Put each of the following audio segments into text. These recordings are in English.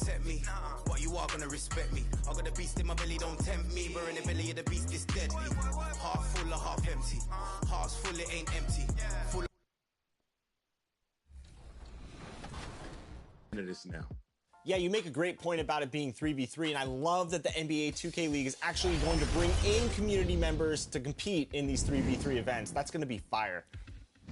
protect me. But you are gonna respect me. I got the beast in my belly, don't tempt me. We're in the belly of the beast, it's deadly. Heart full or half empty. Heart's full, it ain't empty. Full of this now. Yeah, you make a great point about it being 3v3, and I love that the NBA 2K League is actually going to bring in community members to compete in these 3v3 events. That's going to be fire.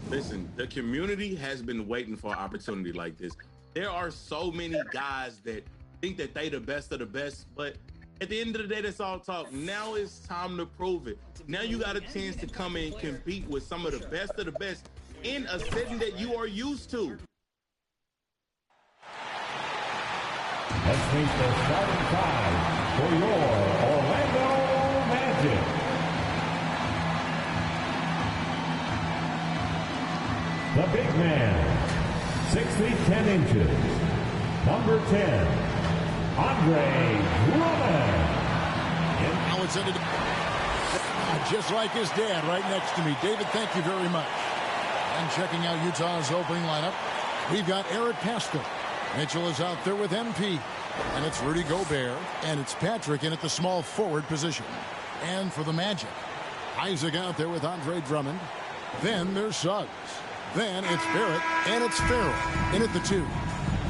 Listen, the community has been waiting for an opportunity like this. There are so many guys that think that they the best of the best, but at the end of the day, that's all talk. Now it's time to prove it. Now you got a chance to come in and compete with some of the best in a setting that you are used to. Let's meet the starting five for your Orlando Magic. The big man, 6 feet 10 inches, number 10, Andre Drummond. Now it's ended just like his dad right next to me. David, thank you very much. And checking out Utah's opening lineup, we've got Eric Pascal. Mitchell is out there with MP. And it's Rudy Gobert. And it's Patrick in at the small forward position. And for the Magic, Isaac out there with Andre Drummond. Then there's Suggs. Then it's Barrett. And it's Farrell in at the 2.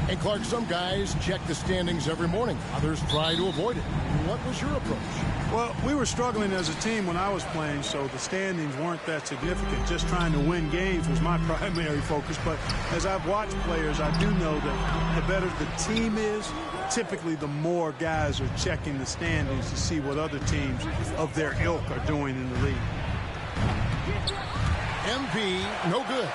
And Clark, some guys check the standings every morning. Others try to avoid it. What was your approach? Well, we were struggling as a team when I was playing, so the standings weren't that significant. Just trying to win games was my primary focus. But as I've watched players, I do know that the better the team is, typically the more guys are checking the standings to see what other teams of their ilk are doing in the league. MP, no good.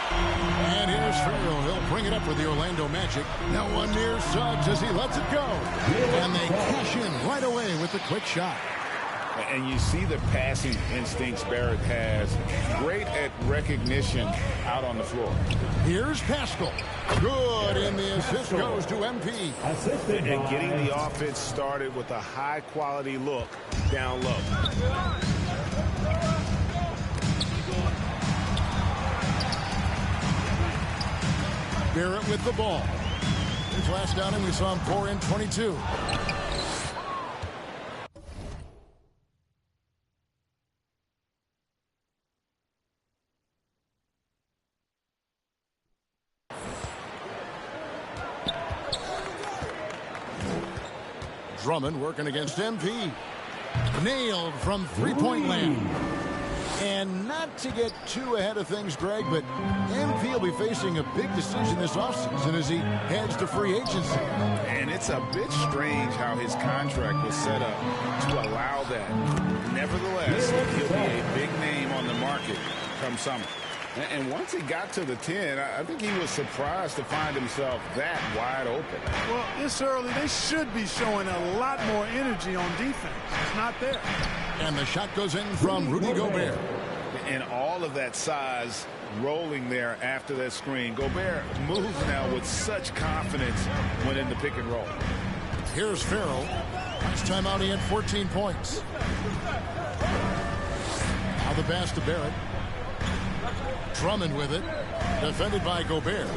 And here's Farrell. He'll bring it up for the Orlando Magic. No one near Suggs as he lets it go. And they cash in right away with a quick shot. And you see the passing instincts Barrett has. Great at recognition out on the floor. Here's Pascal. Good, and the assist goes to MP. And getting the offense started with a high-quality look down low. Barrett with the ball. His last outing, we saw him pour in 22. Drummond working against MP. Nailed from three-point land. And not to get too ahead of things, Greg, but MP will be facing a big decision this offseason as he heads to free agency. And it's a bit strange how his contract was set up to allow that. Nevertheless, he'll be a big name on the market come summer. And once he got to the 10, I think he was surprised to find himself that wide open. Well, this early, they should be showing a lot more energy on defense. It's not there. And the shot goes in from Rudy Gobert. And all of that size rolling there after that screen. Gobert moves now with such confidence when in the pick and roll. Here's Farrell. Last time out, he had 14 points. Now the pass to Barrett. Drummond with it. Defended by Gobert.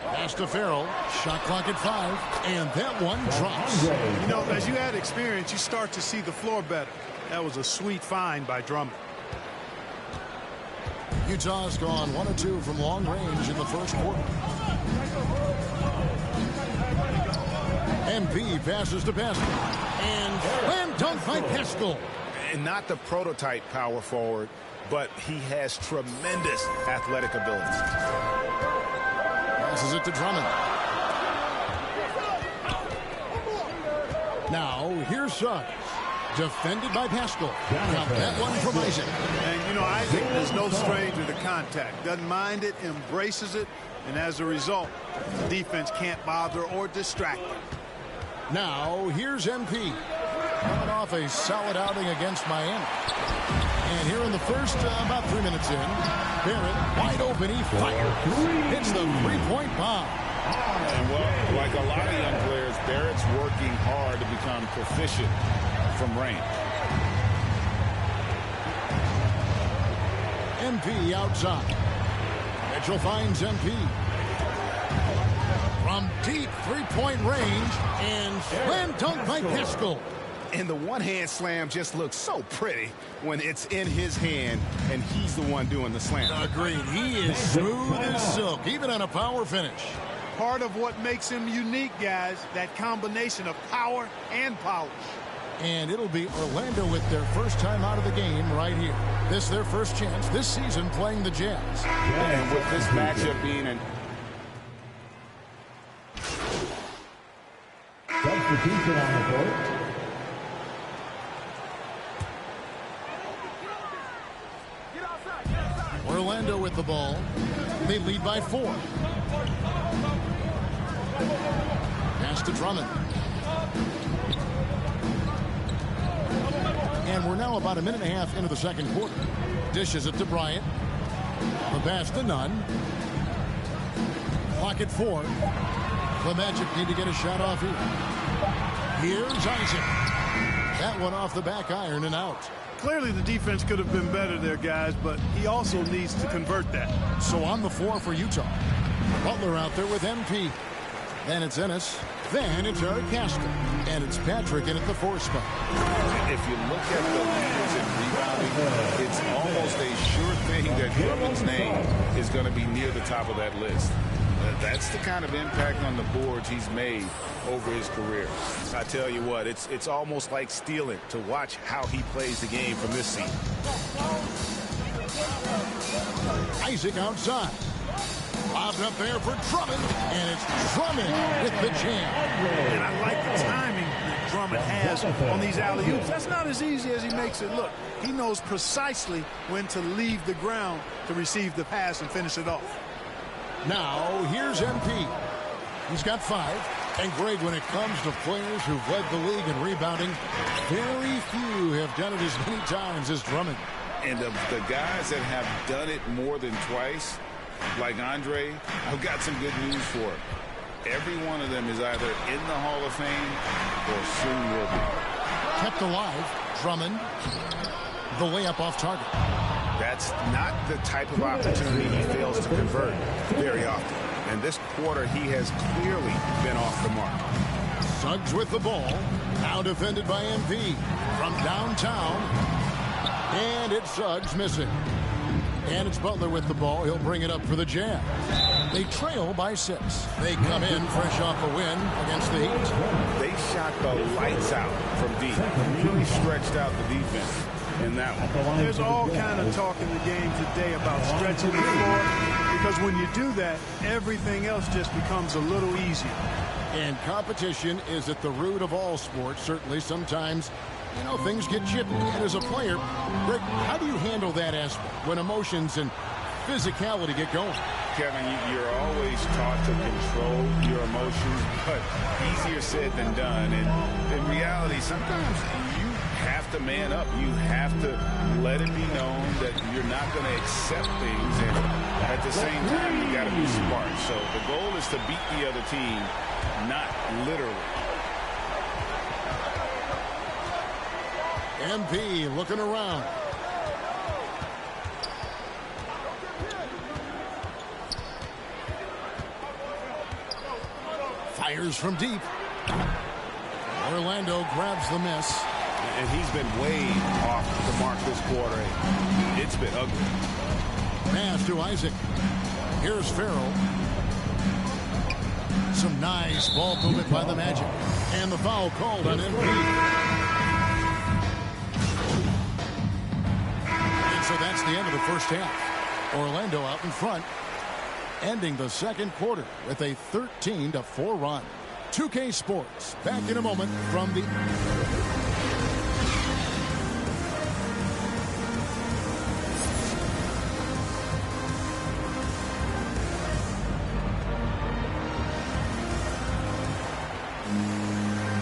Pass to Farrell. Shot clock at 5. And that one drops. You know, as you add experience, you start to see the floor better. That was a sweet find by Drummond. Utah's gone 1 of 2 from long range in the first quarter. MP passes to Pascal. And slam dunk by Pascal. And not the prototype power forward, but he has tremendous athletic abilities. Passes it to Drummond. Now, here's Suggs. Defended by Pascal. Got that one from Isaac. And, you know, Isaac is no stranger to contact. Doesn't mind it, embraces it, and as a result, the defense can't bother or distract him. Now, here's MP. Coming off a solid outing against Miami. And here in the first, about 3 minutes in, Barrett, wide open, he fires. Hits the three-point bomb. And well, like a lot of young players, Barrett's working hard to become proficient from range. MP outside. Mitchell finds MP. from deep three-point range, and slam dunk by Pascal. And the one-hand slam just looks so pretty when it's in his hand and he's the one doing the slam. Agreed. He is smooth as silk, even on a power finish. Part of what makes him unique, guys, that combination of power and polish. And it'll be Orlando with their first time out of the game right here. This is their first chance this season playing the Jazz. And with this matchup being an Substitution on the court. Orlando with the ball. They lead by 4. Pass to Drummond. And we're now about a minute and a half into the second quarter. Dishes it to Bryant. The pass to Nunn. Clock at 4. The Magic need to get a shot off here. Here's Isaac. That one off the back iron and out. Clearly the defense could have been better there, guys, but he also needs to convert that. So on the floor for Utah. Butler out there with MP. Then it's Ennis. Then it's Eric Castle. And it's Patrick in at the 4 spot. If you look at the leaders in rebounding, it's almost a sure thing that Drummond's name is going to be near the top of that list. That's the kind of impact on the boards he's made over his career. I tell you what, it's almost like stealing to watch how he plays the game from this seat. Isaac outside. Lobbed up there for Drummond, and it's Drummond with the jam. And I like the timing that Drummond has on these alley-oops. That's not as easy as he makes it look. He knows precisely when to leave the ground to receive the pass and finish it off. Now, here's MP. He's got 5. And Greg, when it comes to players who've led the league in rebounding, very few have done it as many times as Drummond. And the guys that have done it more than twice, like Andre, I've got some good news for him. Every one of them is either in the Hall of Fame or soon will be. Kept alive, Drummond. The layup off target. That's not the type of opportunity he fails to convert very often. And this quarter, he has clearly been off the mark. Suggs with the ball. Now defended by MP. From downtown. And it's Suggs missing. And it's Butler with the ball. He'll bring it up for the Jazz. They trail by 6. They come in fresh off a win against the Heat. They shot the lights out from deep. Really stretched out the defense in that one. There's all kind of talk in the game today about stretching the floor, because when you do that, everything else just becomes a little easier. And competition is at the root of all sports. Certainly sometimes, you know, things get chippy. And as a player, Greg, how do you handle that aspect when emotions and physicality get going? Kevin, you're always taught to control your emotions, but easier said than done. And in reality, sometimes you have to man up. You have to let it be known that you're not going to accept things. And at the same time, you got to be smart. So the goal is to beat the other team, not literally. MP looking around. Fires from deep. Orlando grabs the miss. And he's been way off the mark this quarter. It's been ugly. Pass to Isaac. Here's Farrell. Some nice ball movement by the Magic. And the foul called on MP. And so that's the end of the first half. Orlando out in front, ending the second quarter with a 13-4 run. 2K Sports, back in a moment from the...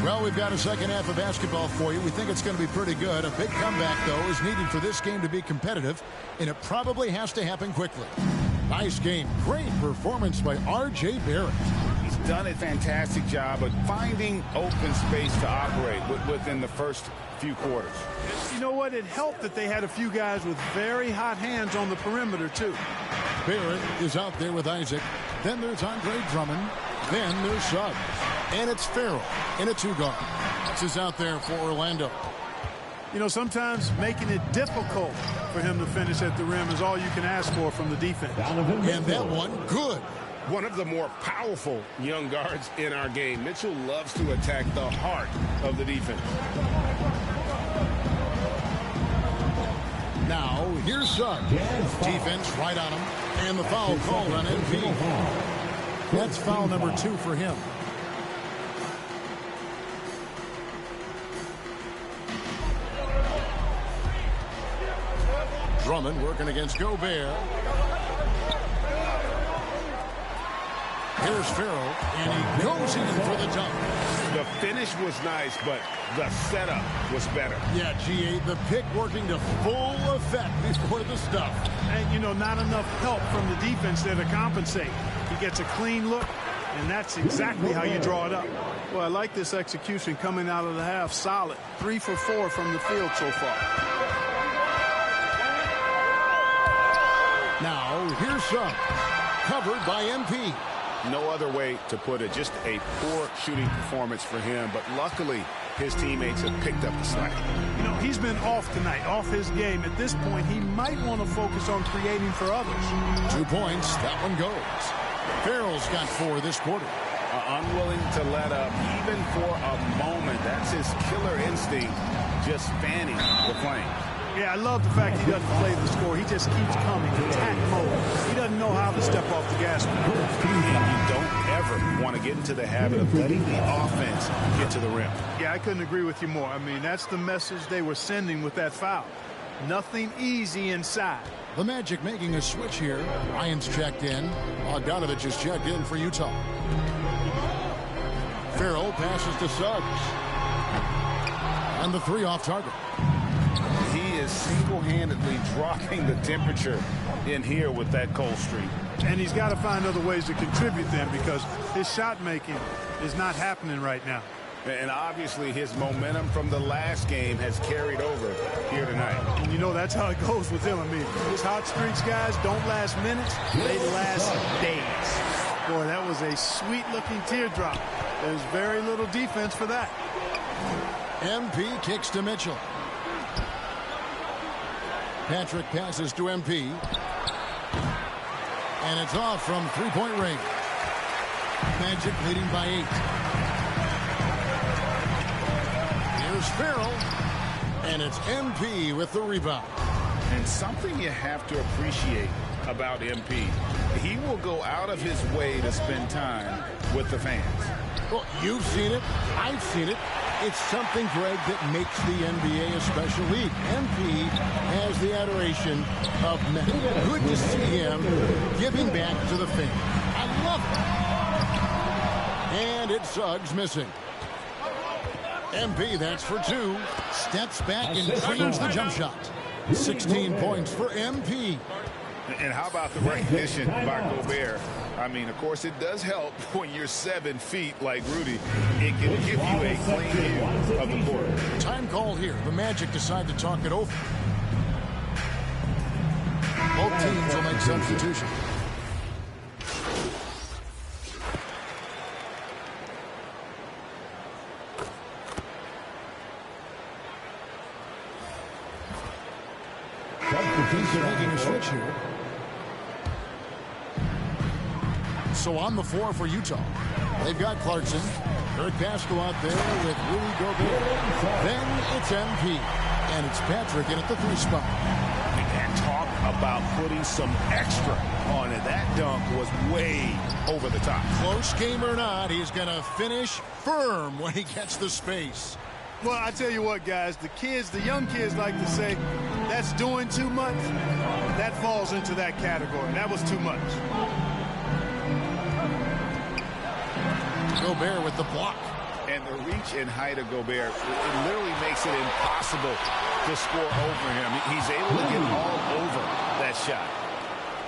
Well, we've got a second half of basketball for you. We think it's going to be pretty good. A big comeback, though, is needed for this game to be competitive, and it probably has to happen quickly. Nice game. Great performance by R.J. Barrett. He's done a fantastic job of finding open space to operate within the first few quarters. You know what? It helped that they had a few guys with very hot hands on the perimeter, too. Barrett is out there with Isaac. Then there's Andre Drummond. Then there's Suggs. And it's Farrell in a two-guard. This is out there for Orlando. You know, sometimes making it difficult for him to finish at the rim is all you can ask for from the defense. And that one, good. One of the more powerful young guards in our game. Mitchell loves to attack the heart of the defense. Now, here's Suggs. Defense right on him. And the foul called on MP. That's foul number 2 for him. Drummond working against Gobert. Here's Farrell, and he goes in for the dunk. The finish was nice, but the setup was better. Yeah, GA, the pick working to full effect before the stuff. And, you know, not enough help from the defense there to compensate. He gets a clean look, and that's exactly how you draw it up. Well, I like this execution coming out of the half. Solid. 3 for 4 from the field so far. Now, here's Suggs. Covered by MP. No other way to put it. Just a poor shooting performance for him. But luckily, his teammates have picked up the slack. You know, he's been off tonight, off his game. At this point, he might want to focus on creating for others. 2 points. That one goes. Farrell's got 4 this quarter. Unwilling to let up even for a moment. That's his killer instinct, just fanning the flame. Yeah, I love the fact he doesn't play the score. He just keeps coming, attack mode. He doesn't know how to step off the gas pedal. And you don't ever want to get into the habit of letting the offense get to the rim. Yeah, I couldn't agree with you more. I mean, that's the message they were sending with that foul. Nothing easy inside. The Magic making a switch here. Ryan's checked in. Bogdanovich is checked in for Utah. Farrell passes to Suggs. And the 3 off target. He is single-handedly dropping the temperature in here with that cold streak. And he's got to find other ways to contribute then, because his shot making is not happening right now. And obviously his momentum from the last game has carried over here tonight. And you know, that's how it goes with him. I mean, his hot streaks, guys, don't last minutes. They last days. Boy, that was a sweet-looking teardrop. There's very little defense for that. MP kicks to Mitchell. Patrick passes to MP. And it's off from three-point range. Magic leading by 8. Here's Farrell. And it's MP with the rebound. And something you have to appreciate about MP, he will go out of his way to spend time with the fans. Well, you've seen it. I've seen it. It's something, Greg, that makes the NBA a special league. MP has the adoration of men. Good to see him giving back to the fans. I love it. And it's Suggs missing. MP, that's for 2. Steps back and trains the jump shot. 16 points for MP. And how about the recognition by Gobert? I mean, of course, it does help when you're 7 feet like Rudy. It can give you a clean view of the court. Time call here. The Magic decide to talk it over. Both teams will make substitutions. They're making a switch here. So on the floor for Utah, they've got Clarkson. Eric Pascal out there with Rudy Gobert. Then it's MP. And it's Patrick in at the 3 spot. And talk about putting some extra on it. That dunk was way over the top. Close game or not, he's going to finish firm when he gets the space. Well, I tell you what, guys, the young kids like to say, that's doing too much. That falls into that category. That was too much. Gobert with the block. And the reach and height of Gobert, it literally makes it impossible to score over him. He's able to get all over that shot.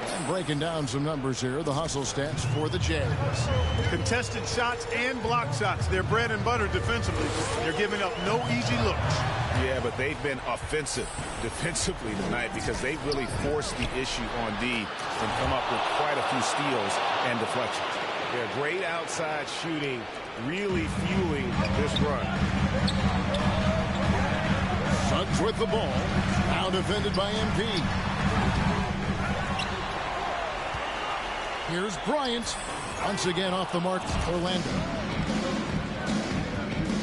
And breaking down some numbers here, the hustle stats for the Jazz. Contested shots and block shots. They're bread and butter defensively. They're giving up no easy looks. Yeah, but they've been offensive defensively tonight because they really forced the issue on D and come up with quite a few steals and deflections. Yeah, great outside shooting, really fueling this run. Suggs with the ball. Now defended by MP. Here's Bryant. Once again off the mark, Orlando.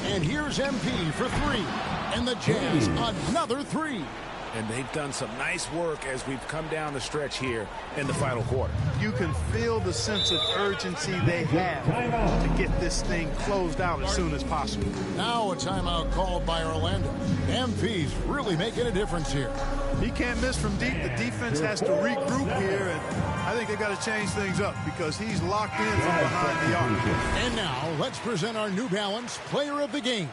And here's MP for three. And the Jazz, another three. And they've done some nice work as we've come down the stretch here in the final quarter. You can feel the sense of urgency they have to get this thing closed out as soon as possible. Now a timeout called by Orlando. MP's really making a difference here. He can't miss from deep. The defense has to regroup here, and I think they've got to change things up because he's locked in from behind the arc. And now let's present our New Balance Player of the Game.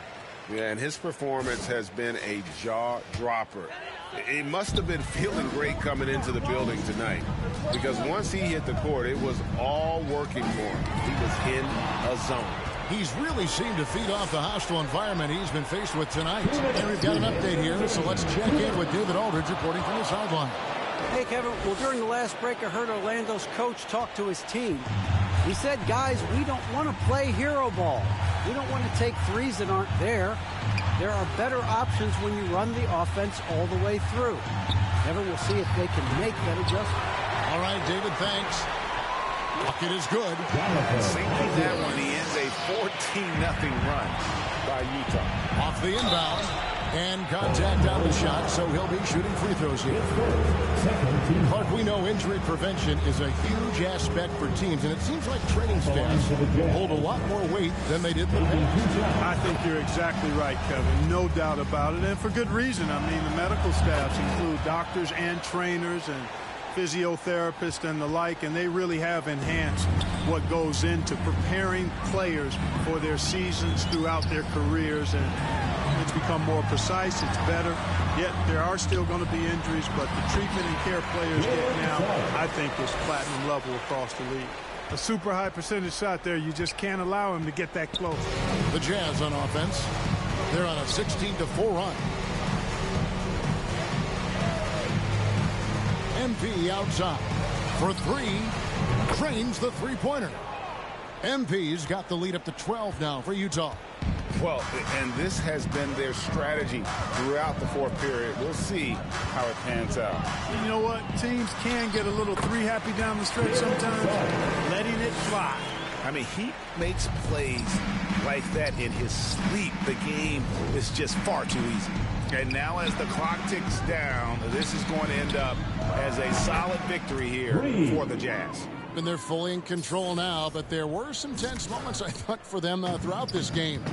Yeah, and his performance has been a jaw-dropper. He must have been feeling great coming into the building tonight because once he hit the court, it was all working for him. He was in a zone. He's really seemed to feed off the hostile environment he's been faced with tonight. And we've got an update here, so let's check in with David Aldridge reporting from the sideline. Hey, Kevin. Well, during the last break, I heard Orlando's coach talk to his team. He said, guys, we don't want to play hero ball. We don't want to take threes that aren't there. There are better options when you run the offense all the way through. Kevin, we'll see if they can make that adjustment. All right, David, thanks. Bucket is good. Sinking that one, he ends a 14-0 run by Utah. Off the inbound. And contact on the shot, so he'll be shooting free throws here. Clark, we know injury prevention is a huge aspect for teams, and it seems like training staffs hold a lot more weight than they did in the past. I think you're exactly right, Kevin. No doubt about it, and for good reason. I mean, the medical staffs include doctors and trainers and physiotherapists and the like, and they really have enhanced what goes into preparing players for their seasons throughout their careers, and it's become more precise, it's better. Yet there are still going to be injuries, but the treatment and care players get now, I think, is platinum level across the league. A super high percentage shot there, you just can't allow him to get that close. The Jazz on offense, they're on a 16-4 run. MP outside for three, drains the three-pointer. MP's got the lead up to 12 now for Utah. Well, and this has been their strategy throughout the fourth period. We'll see how it pans out. You know what? Teams can get a little three-happy down the stretch sometimes, letting it fly. I mean, he makes plays like that in his sleep. The game is just far too easy. And now as the clock ticks down, this is going to end up as a solid victory here for the Jazz. And they're fully in control now, but there were some tense moments, I thought, for them throughout this game.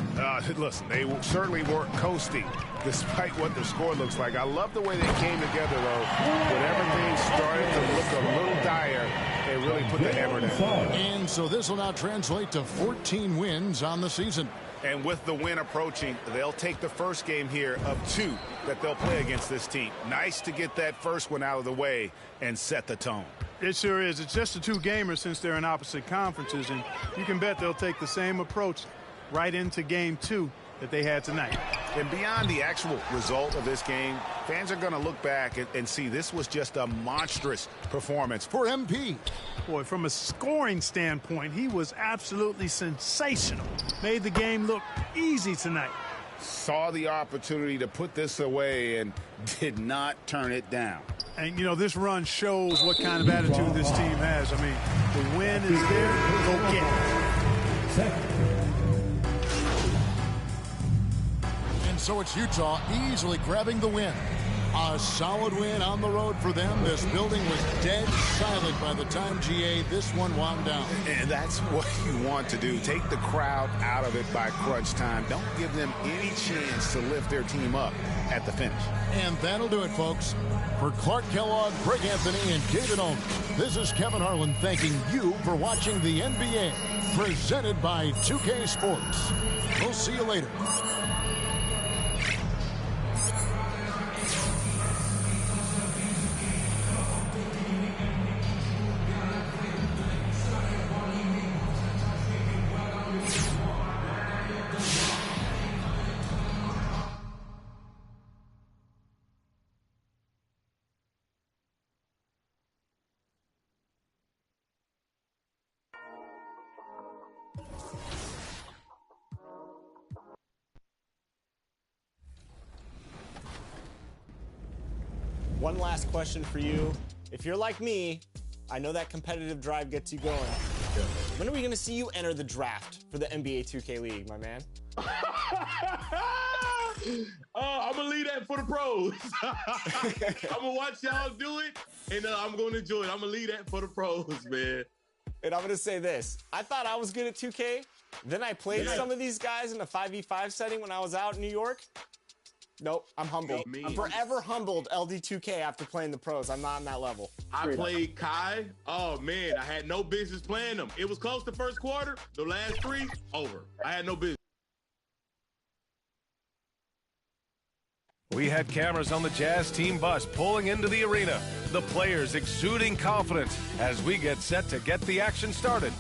Listen, they certainly weren't coasting, despite what the score looks like. I love the way they came together, though. When everything started to look a little dire, they really put the hammer down. And so this will now translate to 14 wins on the season. And with the win approaching, they'll take the first game here of two that they'll play against this team. Nice to get that first one out of the way and set the tone. It sure is. It's just a two-gamer since they're in opposite conferences, and you can bet they'll take the same approach right into game two that they had tonight. And beyond the actual result of this game, fans are going to look back and see this was just a monstrous performance for MP. Boy, from a scoring standpoint, he was absolutely sensational. Made the game look easy tonight. Saw the opportunity to put this away and did not turn it down. And, you know, this run shows what kind of attitude this team has. I mean, the win is there, go get it. And so it's Utah easily grabbing the win. A solid win on the road for them. This building was dead silent by the time, GA, this one wound down. And that's what you want to do. Take the crowd out of it by crunch time. Don't give them any chance to lift their team up at the finish. And that'll do it, folks. For Clark Kellogg, Greg Anthony, and David Aldridge, this is Kevin Harlan thanking you for watching the NBA, presented by 2K Sports. We'll see you later. One last question for you. If you're like me, I know that competitive drive gets you going. When are we going to see you enter the draft for the NBA 2K League, my man? I'm going to leave that for the pros. I'm going to watch y'all do it, and I'm going to enjoy it. I'm going to leave that for the pros, man. And I'm going to say this. I thought I was good at 2K. Then I played some of these guys in a 5v5 setting when I was out in New York. Nope, I'm humbled. I'm forever humbled LD2K after playing the pros. I'm not on that level. I played Kai. Oh, man, I had no business playing them. It was close to first quarter. The last three, over. I had no business. We had cameras on the Jazz team bus pulling into the arena. The players exuding confidence as we get set to get the action started.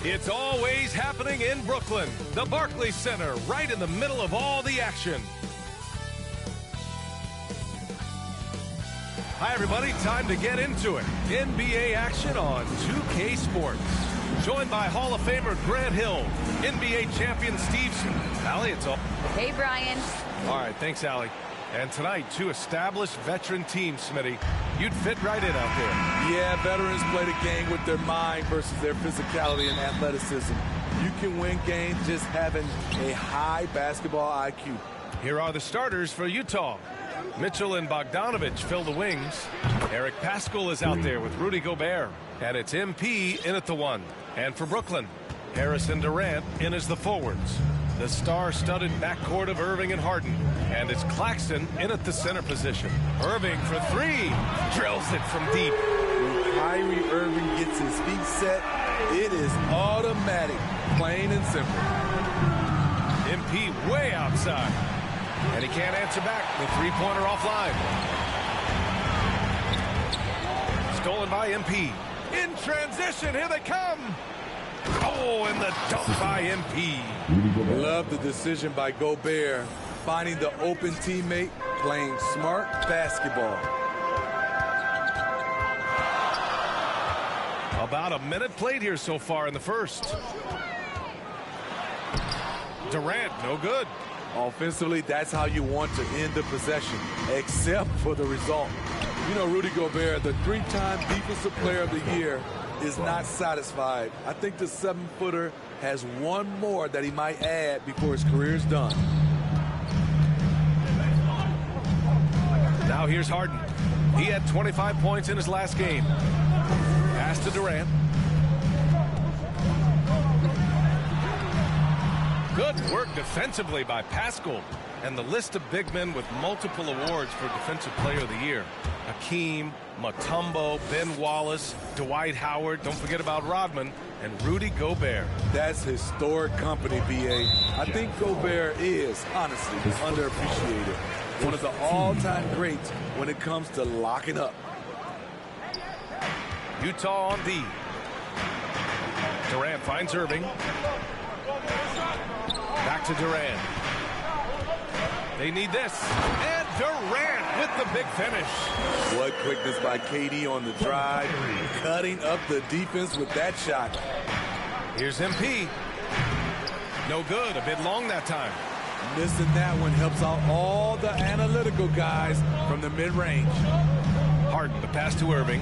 It's always happening in Brooklyn, the Barclays Center, right in the middle of all the action. Hi, everybody. Time to get into it. NBA action on 2K Sports. Joined by Hall of Famer Grant Hill, NBA champion Steve. Allie, it's all. Hey, Brian. All right, thanks, Allie. And tonight, two established veteran teams, Smitty. You'd fit right in out there. Yeah, veterans play the game with their mind versus their physicality and athleticism. You can win games just having a high basketball IQ. Here are the starters for Utah. Mitchell and Bogdanovich fill the wings. Eric Paschall is out there with Rudy Gobert. And it's MP in at the 1. And for Brooklyn, Harrison Durant in as the forwards. The star-studded backcourt of Irving and Harden. And it's Claxton in at the center position. Irving for 3. Drills it from deep. When Kyrie Irving gets his feet set, it is automatic, plain and simple. MP way outside. And he can't answer back. The three-pointer offline. Stolen by MP. In transition, here they come. Oh, and the dunk by MP. Love the decision by Gobert, finding the open teammate, playing smart basketball. About a minute played here so far in the first. Durant, no good. Offensively, that's how you want to end the possession, except for the result. You know, Rudy Gobert, the 3-time Defensive Player of the Year, is not satisfied. I think the 7-footer has one more that he might add before his career is done. Now here's Harden. He had 25 points in his last game. Pass to Durant. Good work defensively by Paschall. And the list of big men with multiple awards for Defensive Player of the Year. Hakeem, Mutombo, Ben Wallace, Dwight Howard, don't forget about Rodman, and Rudy Gobert. That's historic company, B.A. I think Gobert is, honestly, underappreciated. One of the all-time greats when it comes to locking up. Utah on D. Durant finds Irving. Back to Durant. They need this. And Durant with the big finish. What quickness by KD on the drive. Cutting up the defense with that shot. Here's MP. No good. A bit long that time. Missing that one helps out all the analytical guys from the mid-range. Harden, the pass to Irving.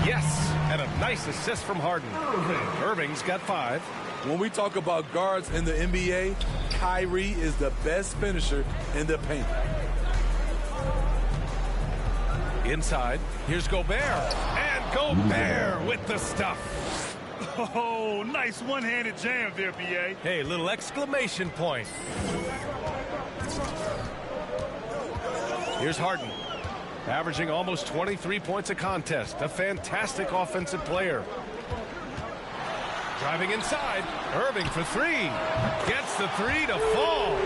Yes, and a nice assist from Harden. Irving's got 5. When we talk about guards in the NBA, Kyrie is the best finisher in the paint. Inside, here's Gobert. And Gobert with the stuff. Oh, nice one-handed jam there, B.A. Hey, little exclamation point. Here's Harden. Averaging almost 23 points a contest. A fantastic offensive player. Driving inside. Irving for 3. Gets the 3 to fall.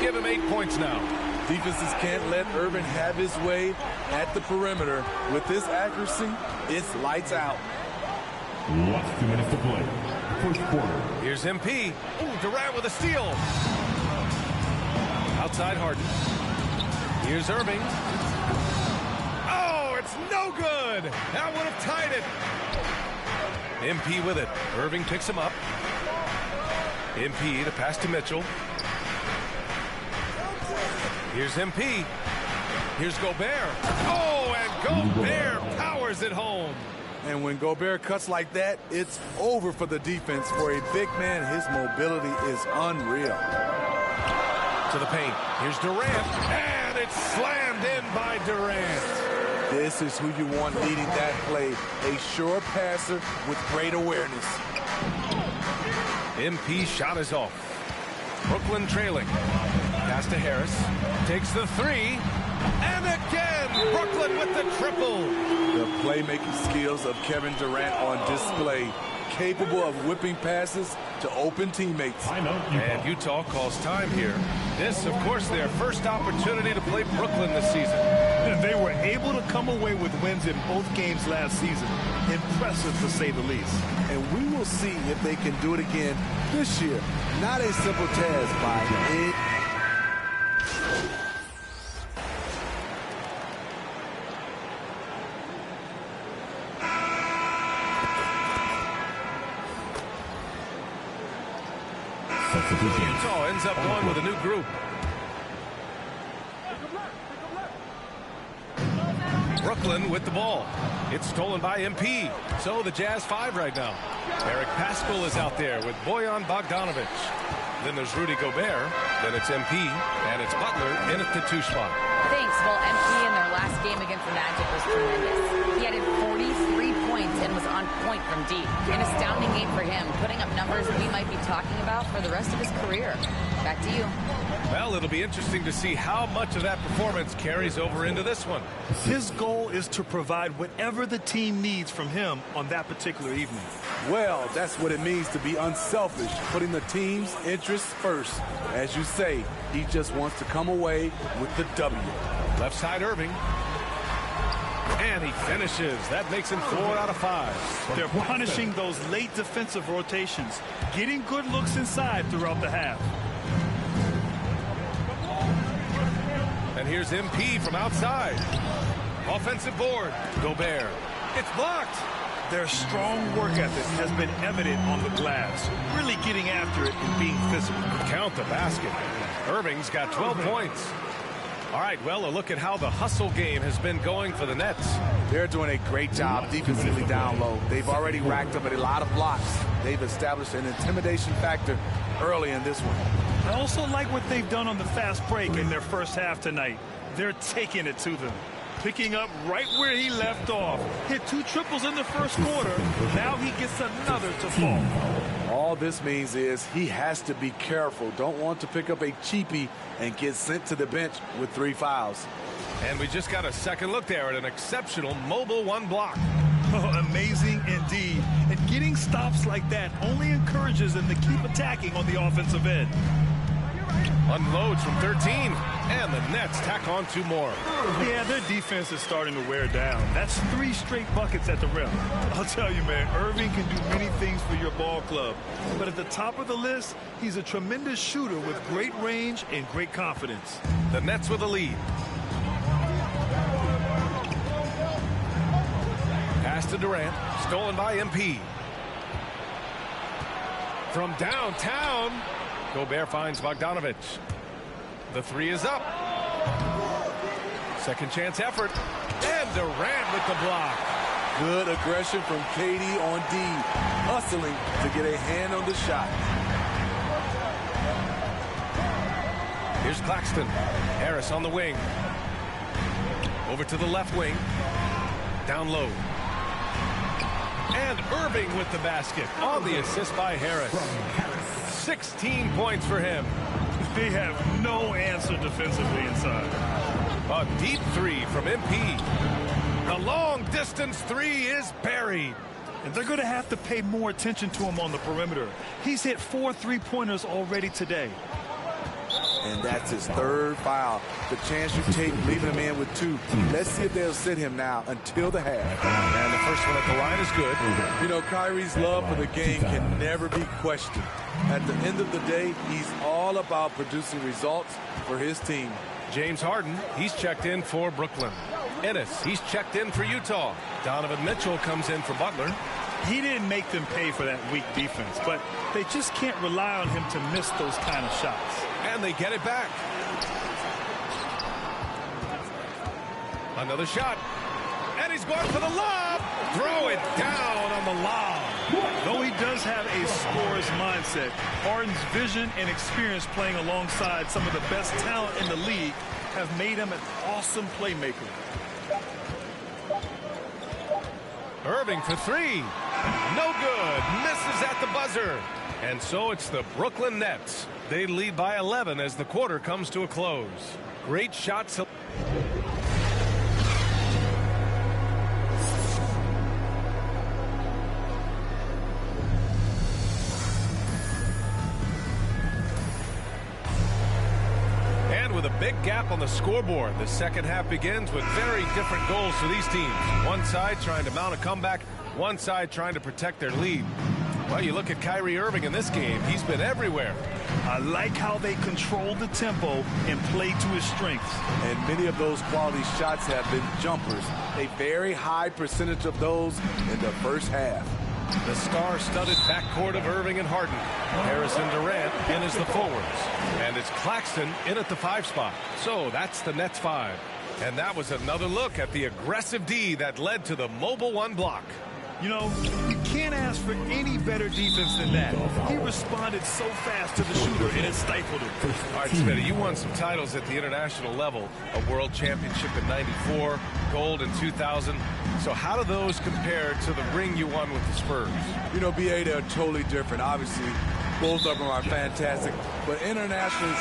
Give him 8 points now. Defenses can't let Irving have his way at the perimeter. With this accuracy, it's lights out. Last 2 minutes to play. First quarter. Here's MP. Ooh, Durant with a steal. Outside Harden. Here's Irving. Oh, it's no good. That would have tied it. MP with it. Irving picks him up. MP to pass to Mitchell. Here's MP. Here's Gobert. Oh, and Gobert powers it home. And when Gobert cuts like that, it's over for the defense. For a big man, his mobility is unreal. To the paint. Here's Durant. And it's slammed in by Durant. This is who you want leading that play. A sure passer with great awareness. MP shot is off. Brooklyn trailing. Pass to Harris. Takes the three. And again, Brooklyn with the triple. The playmaking skills of Kevin Durant on display. Capable of whipping passes to open teammates. And Utah calls time here. This, of course, their first opportunity to play Brooklyn this season. And they were able to come away with wins in both games last season. Impressive, to say the least. And we will see if they can do it again this year. Not a simple task by any. Utah ends up going with a new group. Brooklyn with the ball. It's stolen by MP. So the Jazz 5 right now. Eric Paschall is out there with Bojan Bogdanovic. Then there's Rudy Gobert. Then it's MP. And it's Butler in at the 2 spot. Thanks. Well, MP in their last game against the Magic was tremendous. He added 43 points and was on point from deep. An astounding game for him, putting up numbers we might be talking about for the rest of his career. Back to you. Well, it'll be interesting to see how much of that performance carries over into this one. His goal is to provide whatever the team needs from him on that particular evening. Well, that's what it means to be unselfish, putting the team's interests first. As you say, he just wants to come away with the W. Left side Irving. And he finishes. That makes him 4 out of 5. They're punishing those late defensive rotations, getting good looks inside throughout the half. And here's MP from outside. Offensive board. Gobert. It's blocked. Their strong work ethic has been evident on the glass, really getting after it and being physical. Count the basket. Irving's got 12 points. All right, well, a look at how the hustle game has been going for the Nets. They're doing a great job defensively down low. They've already racked up a lot of blocks. They've established an intimidation factor early in this one. I also like what they've done on the fast break in their first half tonight. They're taking it to them. Picking up right where he left off. Hit 2 triples in the first quarter. Now he gets another to fall. All this means is he has to be careful. Don't want to pick up a cheapie and get sent to the bench with 3 fouls. And we just got a second look there at an exceptional mobile 1 block. Oh, amazing indeed. And getting stops like that only encourages them to keep attacking on the offensive end. Unloads from 13, and the Nets tack on 2 more. Yeah, their defense is starting to wear down. That's 3 straight buckets at the rim. I'll tell you, man, Irving can do many things for your ball club. But at the top of the list, he's a tremendous shooter with great range and great confidence. The Nets with a lead. Pass to Durant, stolen by MP. From downtown, Gobert finds Bogdanovic. The 3 is up. Second chance effort. And Durant with the block. Good aggression from KD on D. Hustling to get a hand on the shot. Here's Claxton. Harris on the wing. Over to the left wing. Down low. And Irving with the basket on the assist by Harris. 16 points for him. They have no answer defensively inside. A deep 3 from MP. The long distance 3 is buried. And they're going to have to pay more attention to him on the perimeter. He's hit 4 3-pointers already today. And that's his 3rd foul. The chance you take leaving him in with 2. Let's see if they'll sit him now until the half. And the first one at the line is good. You know, Kyrie's love for the game can never be questioned. At the end of the day, he's all about producing results for his team. James Harden, he's checked in for Brooklyn. Ennis, he's checked in for Utah. Donovan Mitchell comes in for Butler. He didn't make them pay for that weak defense, but they just can't rely on him to miss those kind of shots. And they get it back. Another shot. And he's going for the lob. Throw it down on the lob. Though he does have a scorer's mindset, Harden's vision and experience playing alongside some of the best talent in the league have made him an awesome playmaker. Irving for three. No good. Misses at the buzzer. And so it's the Brooklyn Nets. They lead by 11 as the quarter comes to a close. Great shots. With a big gap on the scoreboard, the second half begins with very different goals for these teams. One side trying to mount a comeback, one side trying to protect their lead. Well, you look at Kyrie Irving in this game. He's been everywhere. I like how they control the tempo and play to his strengths. And many of those quality shots have been jumpers. A very high percentage of those in the first half. The star-studded backcourt of Irving and Harden. Harris and Durant in as the forwards. And it's Claxton in at the 5 spot. So that's the Nets 5. And that was another look at the aggressive D that led to the mobile 1 block. You know, you can't ask for any better defense than that. He responded so fast to the shooter, and it stifled him. All right, Smitty, you won some titles at the international level. A world championship in '94, gold in 2000. So how do those compare to the ring you won with the Spurs? You know, BA, they're totally different. Obviously, both of them are fantastic. But internationally,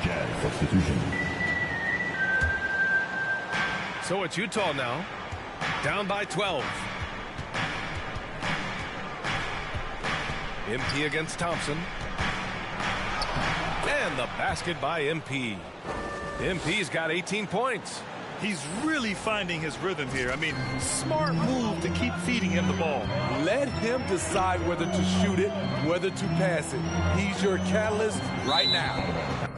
Jazz substitution. So it's Utah now, down by 12. MP against Thompson. And the basket by MP. MP's got 18 points. He's really finding his rhythm here. I mean, smart move to keep feeding him the ball. let him decide whether to shoot it, whether to pass it. He's your catalyst right now.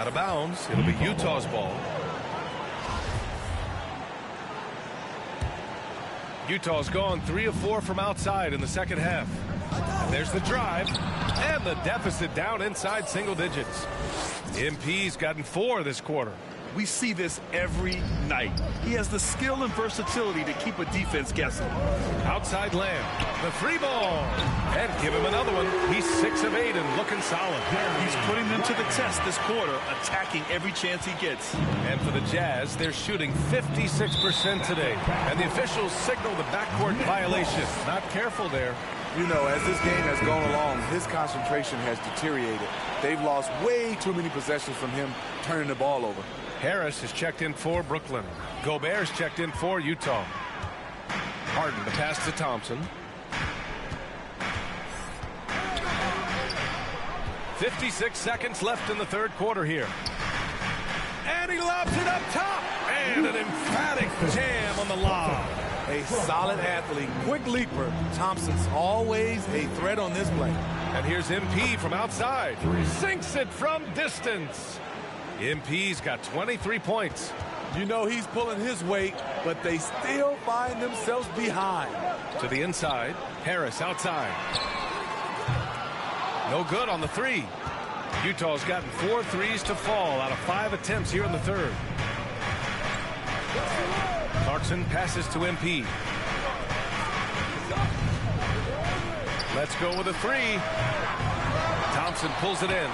Out of bounds. It'll be Utah's ball. Utah's gone 3 of 4 from outside in the second half. And there's the drive. And the deficit down inside single digits. MP's gotten 4 this quarter. We see this every night. He has the skill and versatility to keep a defense guessing. Outside Lamb. The free ball. And give him another one. He's 6 of 8 and looking solid. He's putting them to the test this quarter, attacking every chance he gets. And for the Jazz, they're shooting 56% today. And the officials signal the backcourt violation. Not careful there. You know, as this game has gone along, his concentration has deteriorated. They've lost way too many possessions from him turning the ball over. Harris is checked in for Brooklyn. Gobert's checked in for Utah. Harden to pass to Thompson. 56 seconds left in the third quarter here. And he lobs it up top. And an emphatic jam on the lob. A solid athlete, quick leaper. Thompson's always a threat on this play. And here's MP from outside. Sinks it from distance. MP's got 23 points. You know he's pulling his weight, but they still find themselves behind. To the inside. Harris outside. No good on the 3. Utah's gotten 4 threes to fall out of 5 attempts here in the third. Clarkson passes to MP. Let's go with a 3. Thompson pulls it in.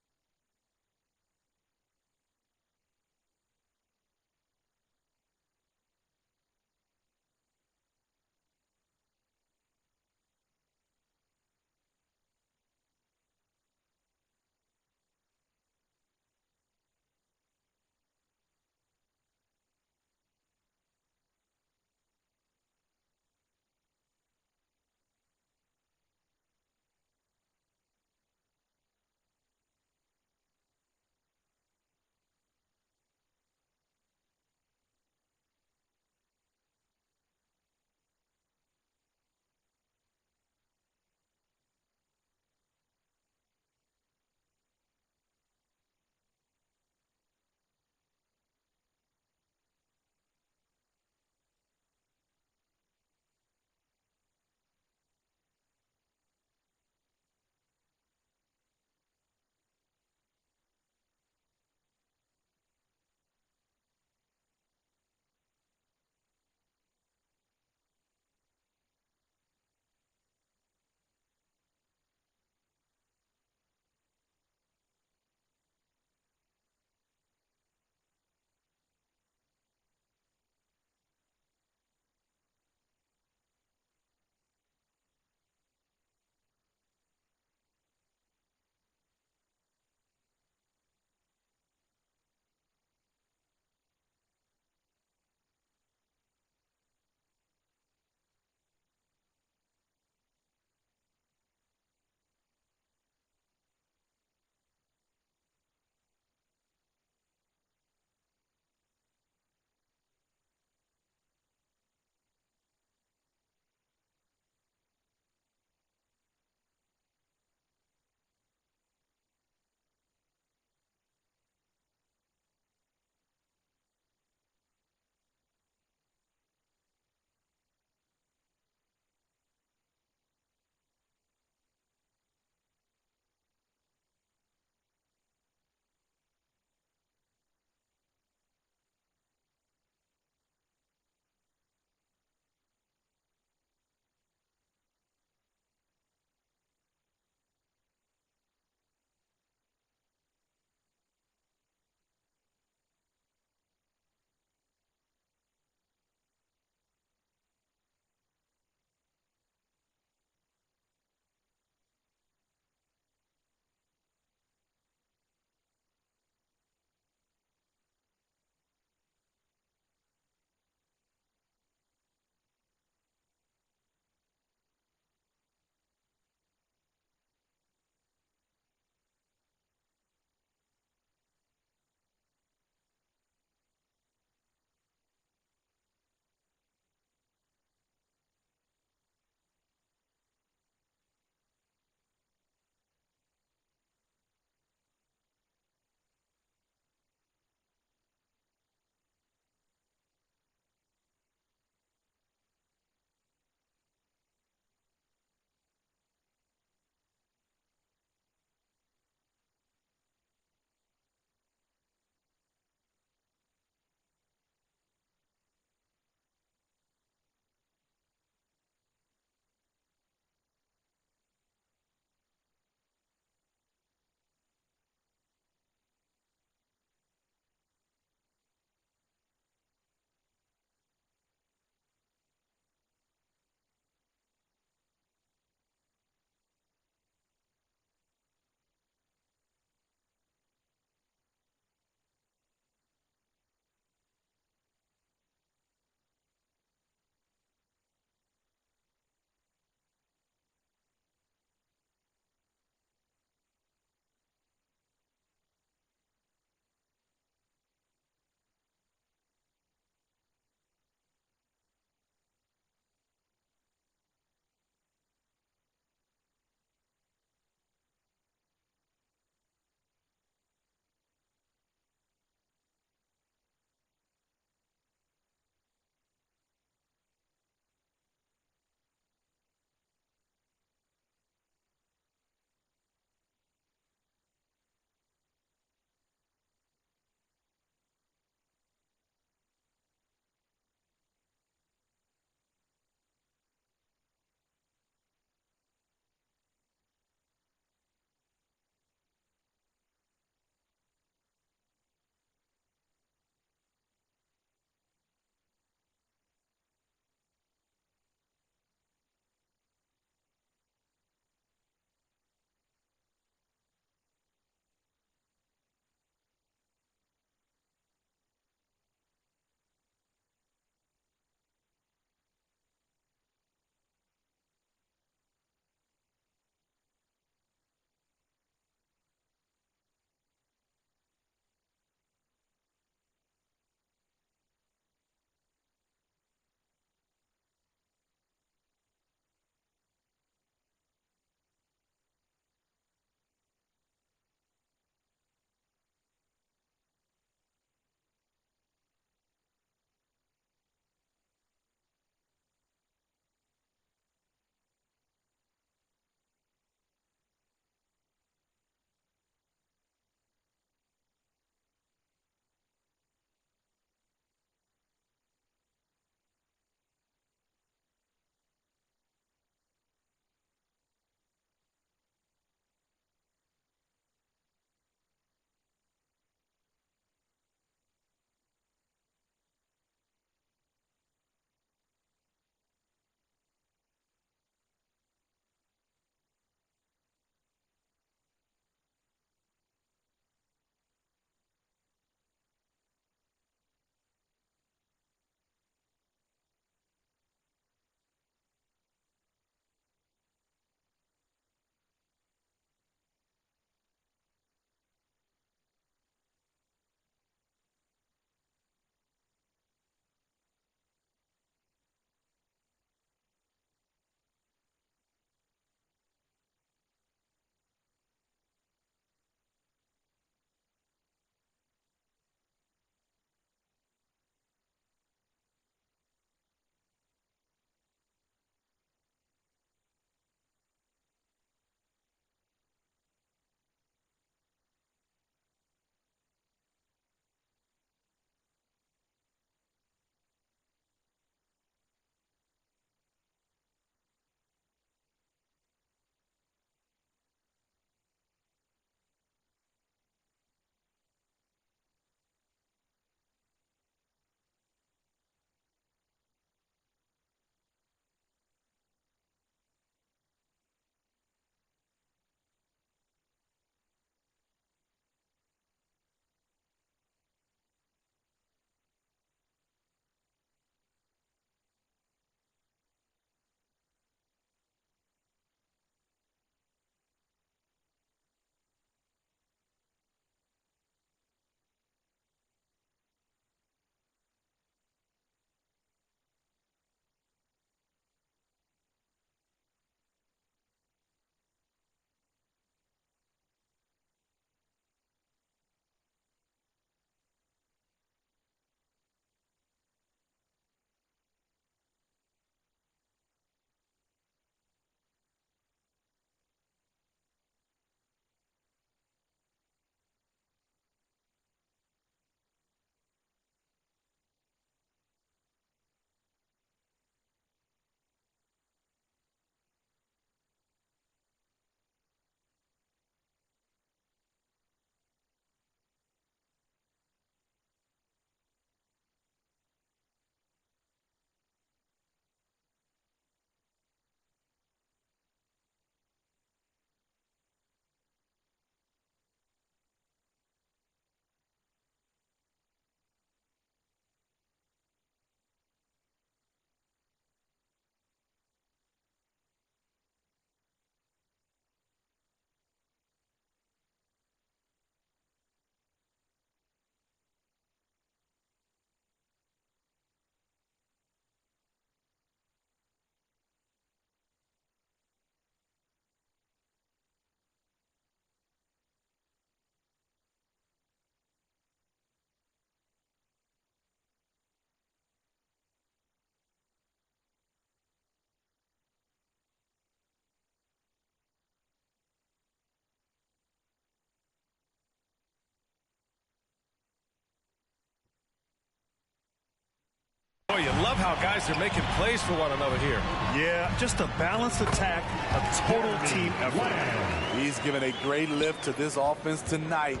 love how guys are making plays for one another here. Yeah, just a balanced attack, a total team effort. He's given a great lift to this offense tonight.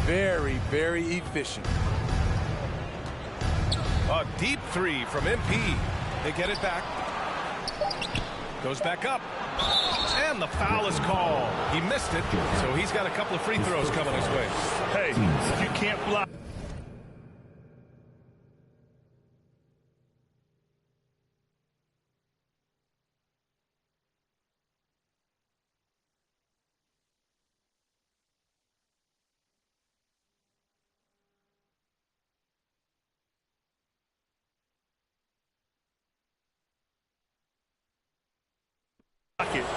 Very, very efficient. A deep three from MP. They get it back. Goes back up. And the foul is called. He missed it, so he's got a couple of free throws coming his way. Hey, if you can't block.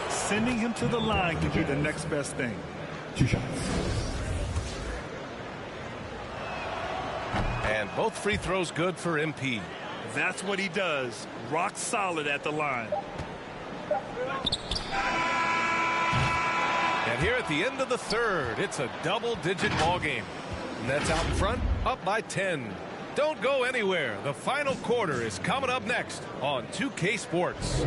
Sending him to the line could be the next best thing. 2 shots. And both free throws good for MP. That's what he does. Rock solid at the line. And here at the end of the third, it's a double-digit ball game. Nets out in front, up by 10. Don't go anywhere. The final quarter is coming up next on 2K Sports.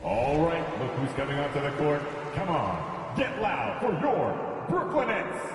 All right, look who's coming onto the court. Come on, get loud for your Brooklyn Nets.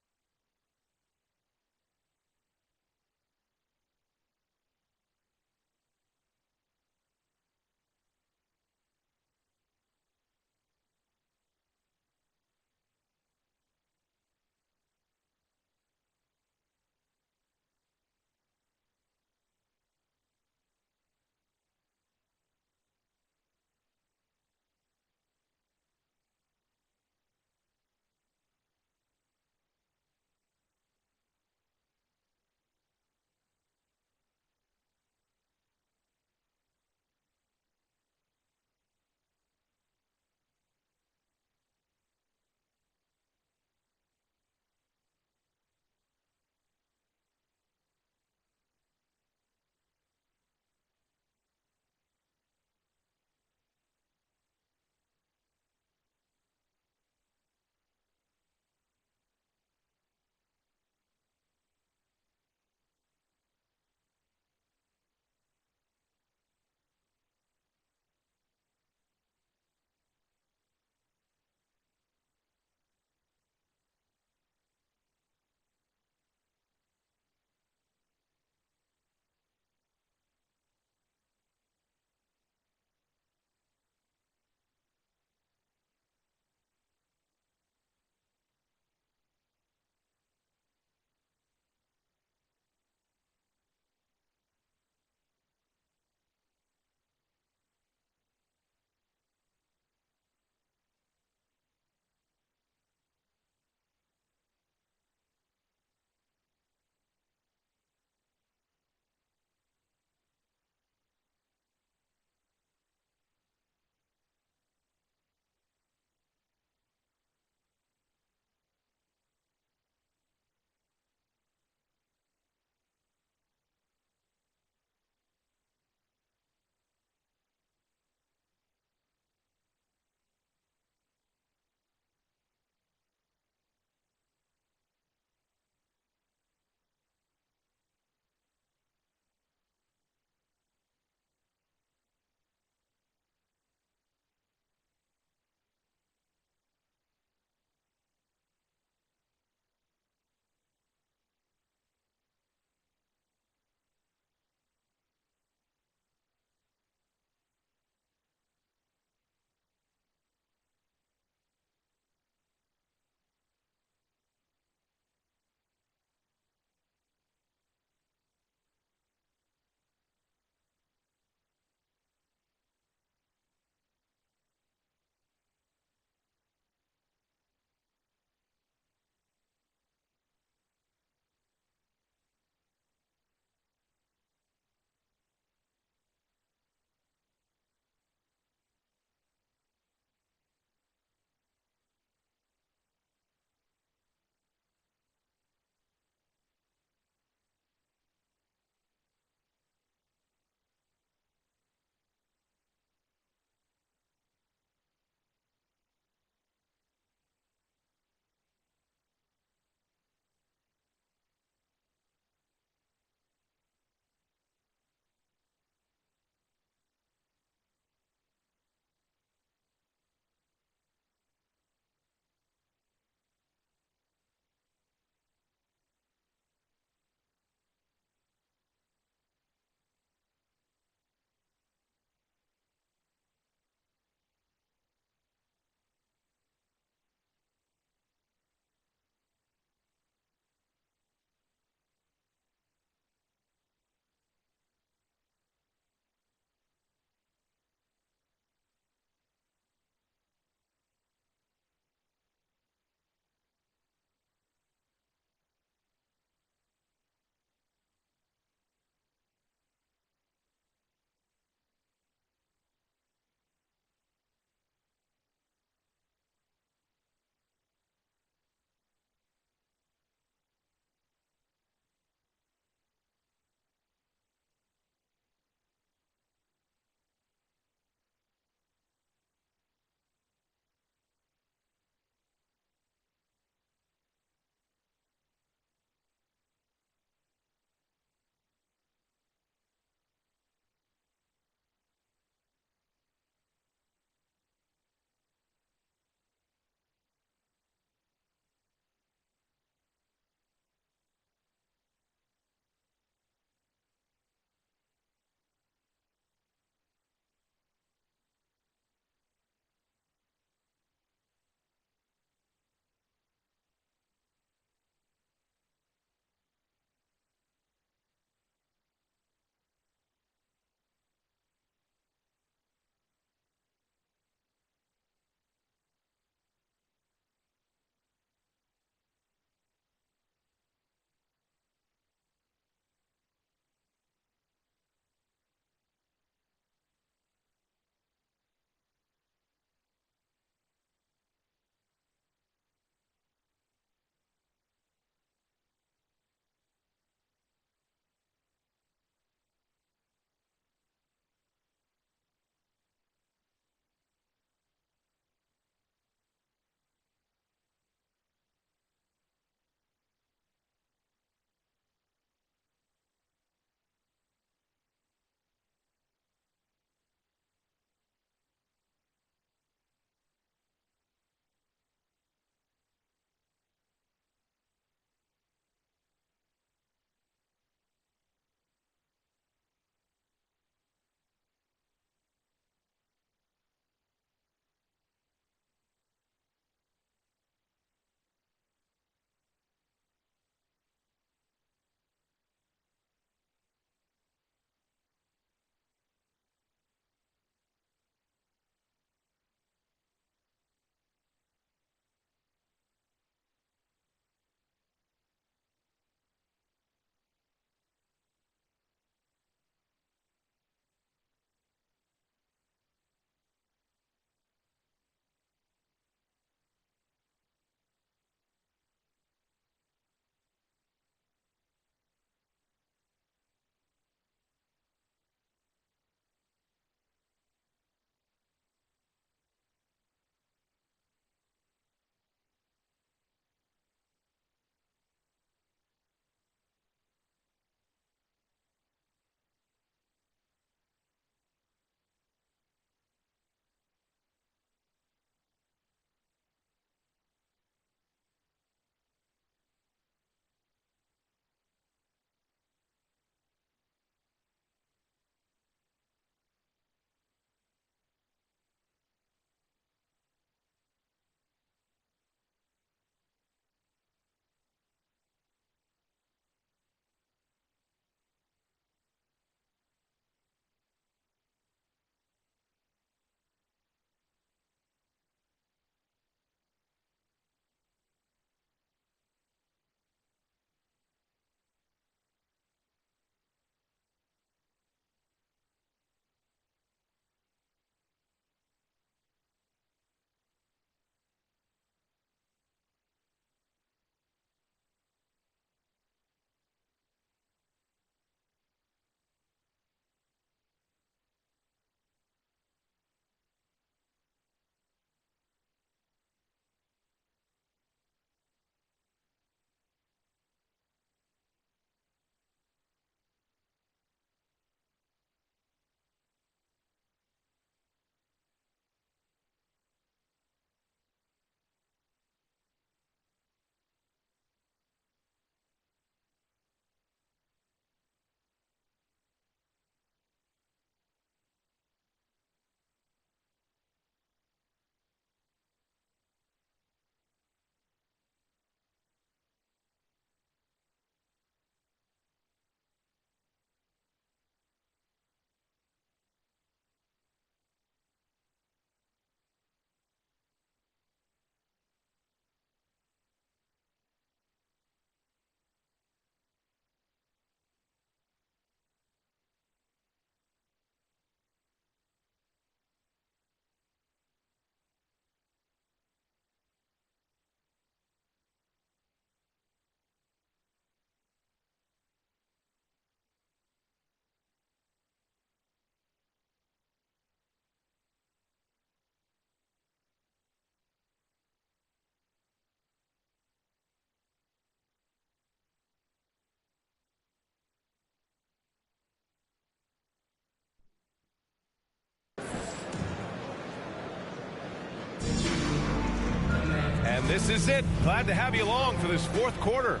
And this is it. Glad to have you along for this fourth quarter.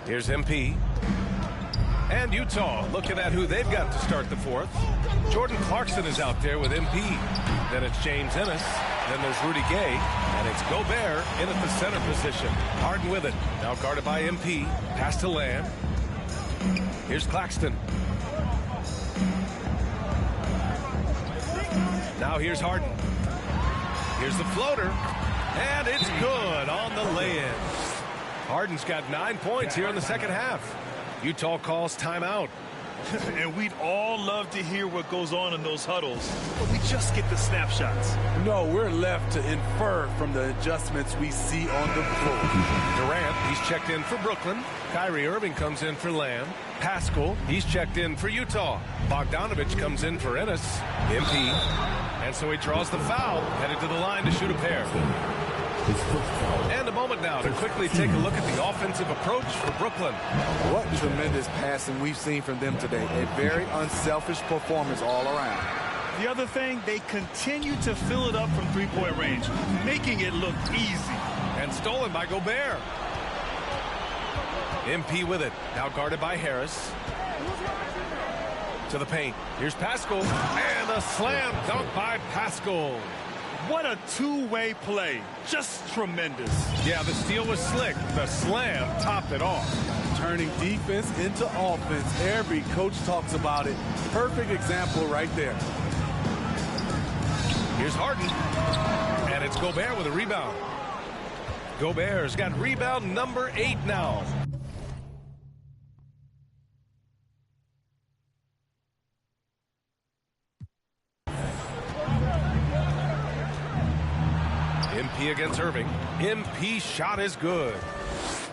Here's MP. And Utah looking at who they've got to start the fourth. Jordan Clarkson is out there with MP. Then it's James Ennis. Then there's Rudy Gay. And it's Gobert in at the center position. Harden with it. Now guarded by MP. Pass to Lamb. Here's Claxton. Now here's Harden. Here's the floater. And it's good on the lay-in. Harden's got 9 points here in the second half. Utah calls timeout. And we'd all love to hear what goes on in those huddles, but we just get the snapshots. No, we're left to infer from the adjustments we see on the floor. Durant, he's checked in for Brooklyn. Kyrie Irving comes in for Lamb. Pascal, he's checked in for Utah. Bogdanovich comes in for Ennis. MP. And so he draws the foul, headed to the line to shoot a pair. And a moment now to quickly take a look at the offensive approach for Brooklyn. What tremendous passing we've seen from them today. A very unselfish performance all around. The other thing, they continue to fill it up from three-point range, making it look easy. And stolen by Gobert. MP with it. Now guarded by Harris. To the paint. Here's Pascal. And a slam dunk by Pascal. What a two-way play. Just tremendous. Yeah, the steal was slick. The slam topped it off. Turning defense into offense. Every coach talks about it. Perfect example right there. Here's Harden. And it's Gobert with a rebound. Gobert's got rebound number 8 now. MP against Irving. MP shot is good.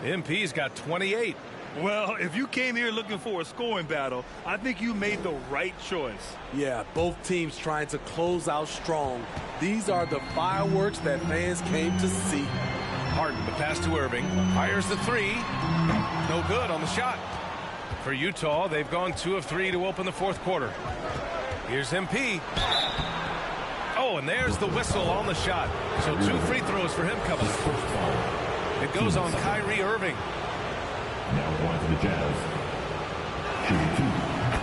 MP's got 28. Well, if you came here looking for a scoring battle, I think you made the right choice. Yeah, both teams trying to close out strong. These are the fireworks that fans came to see. Harden, the pass to Irving. Fires the three. No good on the shot. For Utah, they've gone 2 of 3 to open the fourth quarter. Here's MP. Oh, and there's the whistle on the shot. So 2 free throws for him coming. It goes on Kyrie Irving. Now going to the Jazz.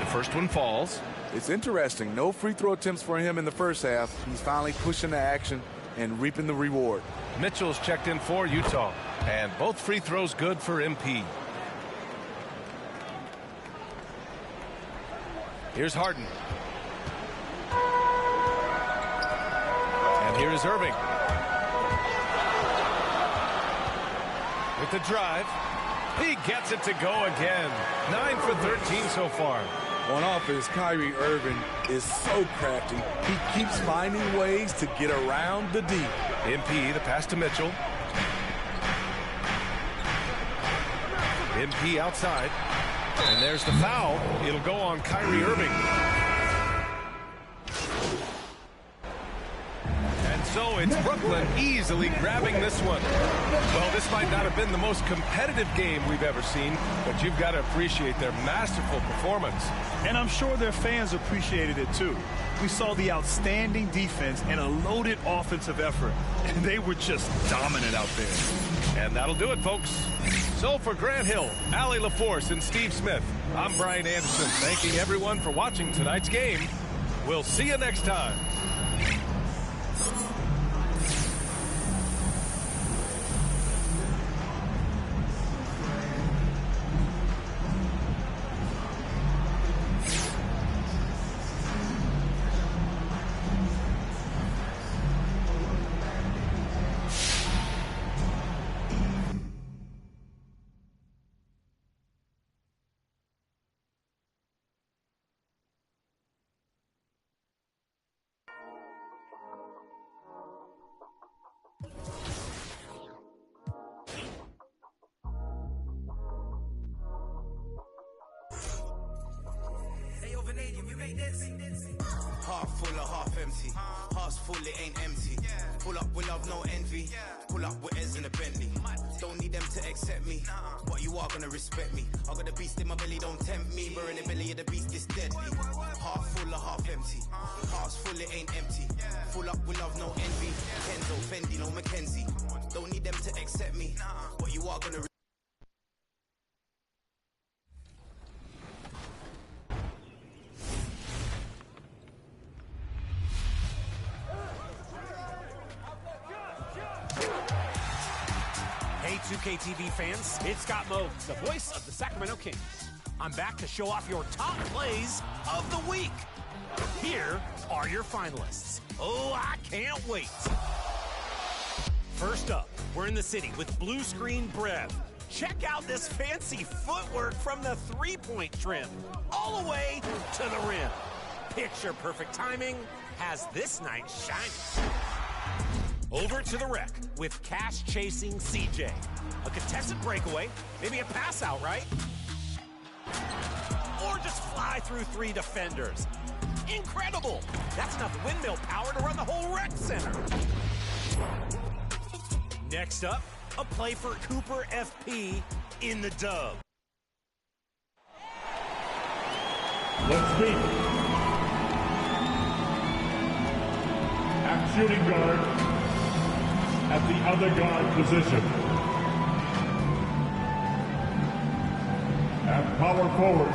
The first one falls. It's interesting. No free throw attempts for him in the first half. He's finally pushing the action and reaping the reward. Mitchell's checked in for Utah. And both free throws good for MP. Here's Harden. And here is Irving. With the drive. He gets it to go again. 9 for 13 so far. On offense, Kyrie Irving is so crafty. He keeps finding ways to get around the D. MP, the pass to Mitchell. MP outside. And there's the foul. It'll go on Kyrie Irving. So it's Brooklyn easily grabbing this one. Well, this might not have been the most competitive game we've ever seen, but you've got to appreciate their masterful performance. And I'm sure their fans appreciated it too. We saw the outstanding defense and a loaded offensive effort, and they were just dominant out there. And that'll do it, folks. So for Grant Hill, Allie LaForce, and Steve Smith, I'm Brian Anderson, thanking everyone for watching tonight's game. We'll see you next time. Half full or half empty. Heart's full, it ain't empty. Pull up with love, no envy. Pull up with Ez in a Bentley. Don't need them to accept me, but you are gonna respect me. I got a beast in my belly, don't tempt me. We're in the belly of the beast, it's deadly. Half full or half empty. Heart's full, it ain't empty. Full up with love, no envy. Kenzo, Fendi, no Mackenzie. Don't need them to accept me, but you are gonna. Hey, 2K TV fans, it's Scott Moe, the voice of the Sacramento Kings. I'm back to show off your top plays of the week. Here are your finalists. Oh, I can't wait. First up, we're in the city with Blue Screen Brev. Check out this fancy footwork from the three-point trim, all the way to the rim. Picture perfect timing has this night shining. Over to the wreck with cash-chasing CJ. A contested breakaway, maybe a pass out, right? Or just fly through three defenders. Incredible! That's enough windmill power to run the whole rec center. Next up, a play for Cooper FP in the dub. Let's speak. At shooting guard, at the other guard position. At power forward.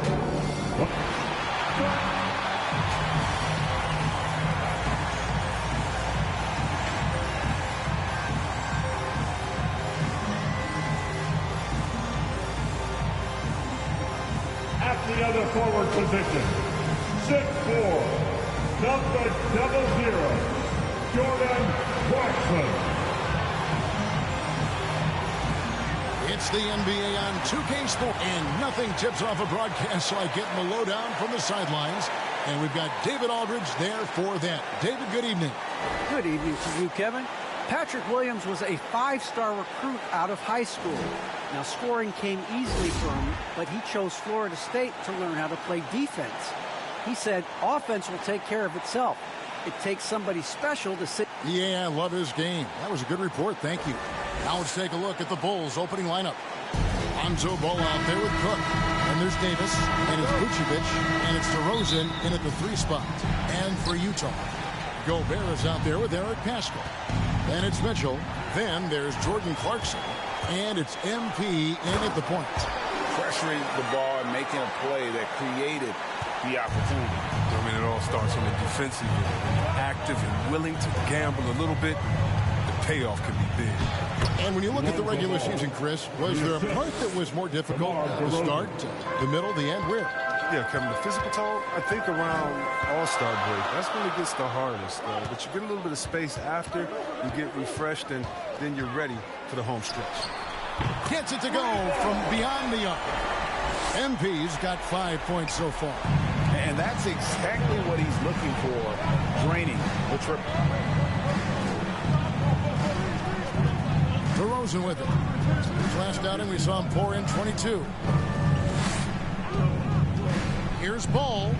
At the other forward position. 6'4", number 00, Jordan Clarkson. It's the NBA on 2K Sport, and nothing tips off a broadcast like getting the lowdown from the sidelines. And we've got David Aldridge there for that. David, good evening. Good evening to you, Kevin. Patrick Williams was a 5-star recruit out of high school. Now, scoring came easily for him, but he chose Florida State to learn how to play defense. He said offense will take care of itself. It takes somebody special to sit. Yeah, I love his game. That was a good report. Thank you. Now let's take a look at the Bulls' opening lineup. Lonzo Ball out there with Cook. And there's Davis. And it's Vucevic. And it's DeRozan in at the 3 spot. And for Utah, Gobert is out there with Eric Paschall. Then it's Mitchell. Then there's Jordan Clarkson. And it's MP in at the point. Pressuring the ball and making a play that created the opportunity. I mean, it all starts on the defensive end. When you're active and willing to gamble a little bit, the payoff can be big. And when you look at the regular season, Chris, was there a part that was more difficult? The start, the middle, the end, where? Yeah, Kevin, the physical toll, I think around All-Star break, that's when it gets the hardest. But you get a little bit of space after, you get refreshed, and then you're ready for the home stretch. Gets it to go from beyond the arc. MP's got 5 points so far. And that's exactly what he's looking for, draining the triple. DeRozan with it. His last outing, we saw him pour in 22. Here's Ball.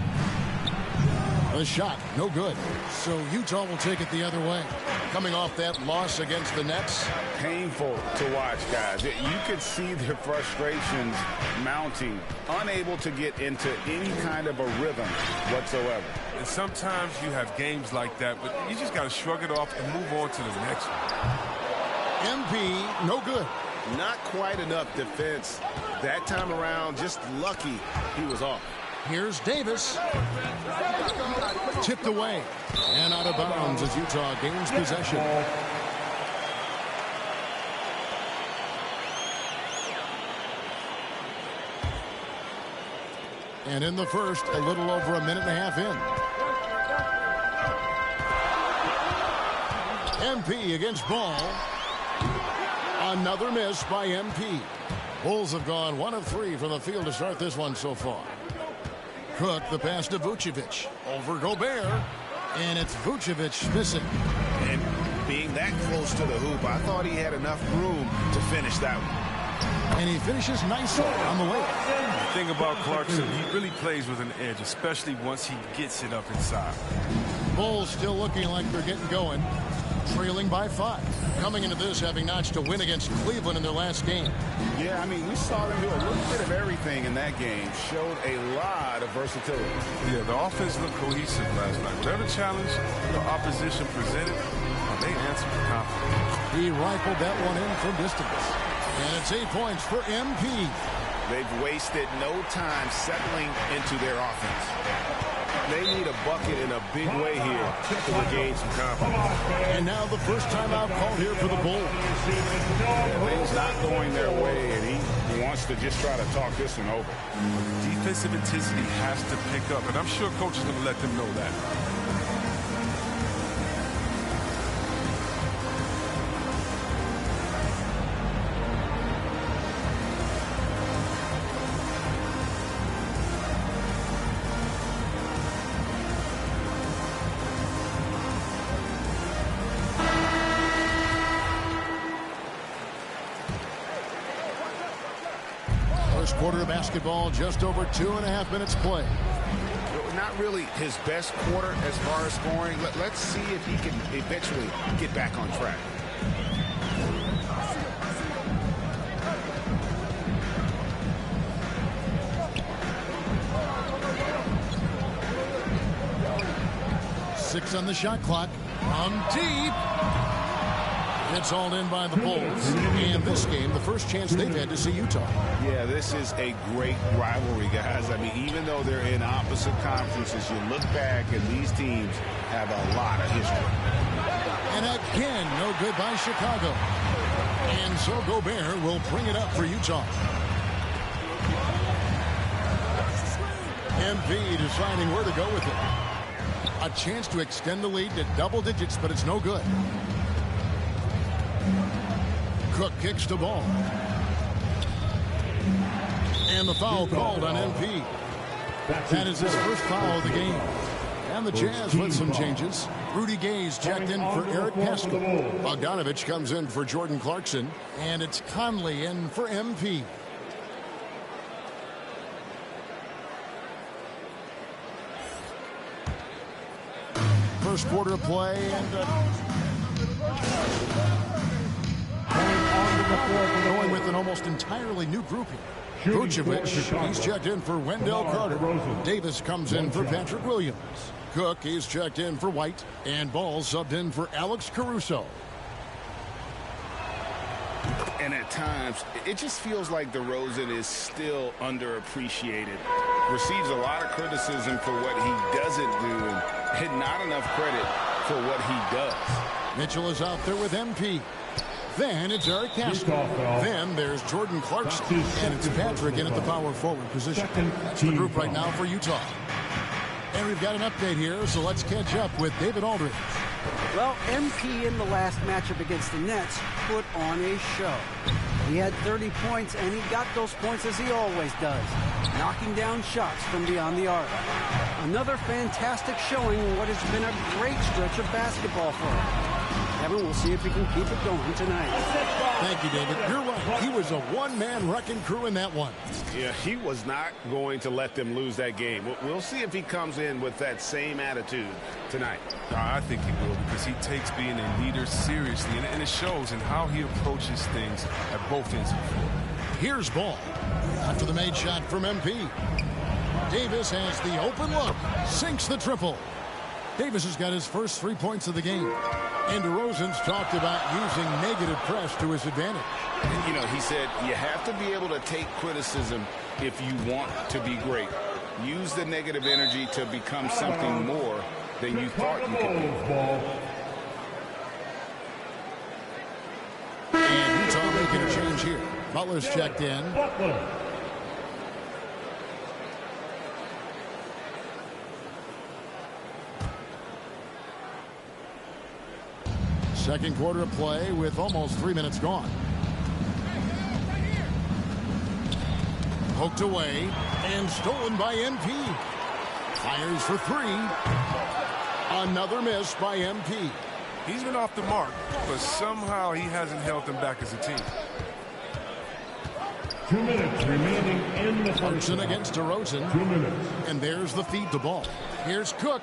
The shot, no good. So Utah will take it the other way. Coming off that loss against the Nets. Painful to watch, guys. You could see their frustrations mounting, unable to get into any kind of a rhythm whatsoever. And sometimes you have games like that, but you just got to shrug it off and move on to the next one. MP, no good. Not quite enough defense. That time around, just lucky he was off. Here's Davis. Tipped away. And out of bounds as Utah gains possession. And in the first, a little over a minute and a half in. MP against Ball. Another miss by MP. Bulls have gone 1 of 3 from the field to start this one so far. Cook, the pass to Vucevic. Over Gobert. And it's Vucevic missing. And being that close to the hoop, I thought he had enough room to finish that one. And he finishes nicely on the way. The thing about Clarkson, he really plays with an edge, especially once he gets it up inside. Bulls still looking like they're getting going. Trailing by 5. Coming into this having notched a win against Cleveland in their last game. Yeah, I mean, we saw them do a little bit of everything in that game. Showed a lot of versatility. Yeah, the offense looked cohesive last night. Whatever challenge the opposition presented, they answered with confidence. He rifled that one in from distance. And it's 8 points for MP. They've wasted no time settling into their offense. They need a bucket in a big way here to regain some confidence. And now the first timeout called here for the Bulls. Things not going their way, and he wants to just try to talk this one over. Defensive intensity has to pick up, and I'm sure coach is going to let them know that. First quarter of basketball, just over 2.5 minutes play. Not really his best quarter as far as scoring. Let's see if he can eventually get back on track. Six on the shot clock. From deep. It's all in by the Bulls. And this game, the first chance they've had to see Utah. Yeah, this is a great rivalry, guys. I mean, even though they're in opposite conferences, you look back and these teams have a lot of history. And again, no good by Chicago. And so Gobert will bring it up for Utah. MP deciding where to go with it. A chance to extend the lead to double digits, but it's no good. Cook kicks the ball. And the foul called on MP. That is his first foul of the game. And the Jazz with some changes. Rudy Gay's checked in for Eric Pascal. Bogdanovich comes in for Jordan Clarkson. And it's Conley in for MP. First quarter of play, and going with an almost entirely new grouping. Vucevic, he's checked in for Wendell Carter. Davis comes in for Patrick Williams. Cook, he's checked in for White. And Ball subbed in for Alex Caruso. And at times, it just feels like DeRozan is still underappreciated. Receives a lot of criticism for what he doesn't do and not enough credit for what he does. Mitchell is out there with MP. Then it's Eric Pascal. Then there's Jordan Clarkson. And it's Patrick in at the power forward position. That's the group right now for Utah. And we've got an update here, so let's catch up with David Aldridge. Well, MP in the last matchup against the Nets put on a show. He had 30 points, and he got those points as he always does, knocking down shots from beyond the arc. Another fantastic showing in what has been a great stretch of basketball for him. Kevin, we'll see if he can keep it going tonight. Thank you, David. You're right. He was a one-man wrecking crew in that one. Yeah, he was not going to let them lose that game. We'll see if he comes in with that same attitude tonight. I think he will, because he takes being a leader seriously, and it shows in how he approaches things at both ends of the floor. Here's Ball. After the made shot from MP. Davis has the open look. Sinks the triple. Davis has got his first 3 points of the game. And DeRozan's talked about using negative press to his advantage. You know, he said you have to be able to take criticism if you want to be great. Use the negative energy to become something more than you thought you could be. And Utah making a change here. Butler's checked in. Second quarter of play with almost 3 minutes gone. Poked away and stolen by MP. Fires for three. Another miss by MP. He's been off the mark, but somehow he hasn't held them back as a team. 2 minutes remaining in the Clarkson against DeRozan. 2 minutes. And there's the feed to Ball. Here's Cook.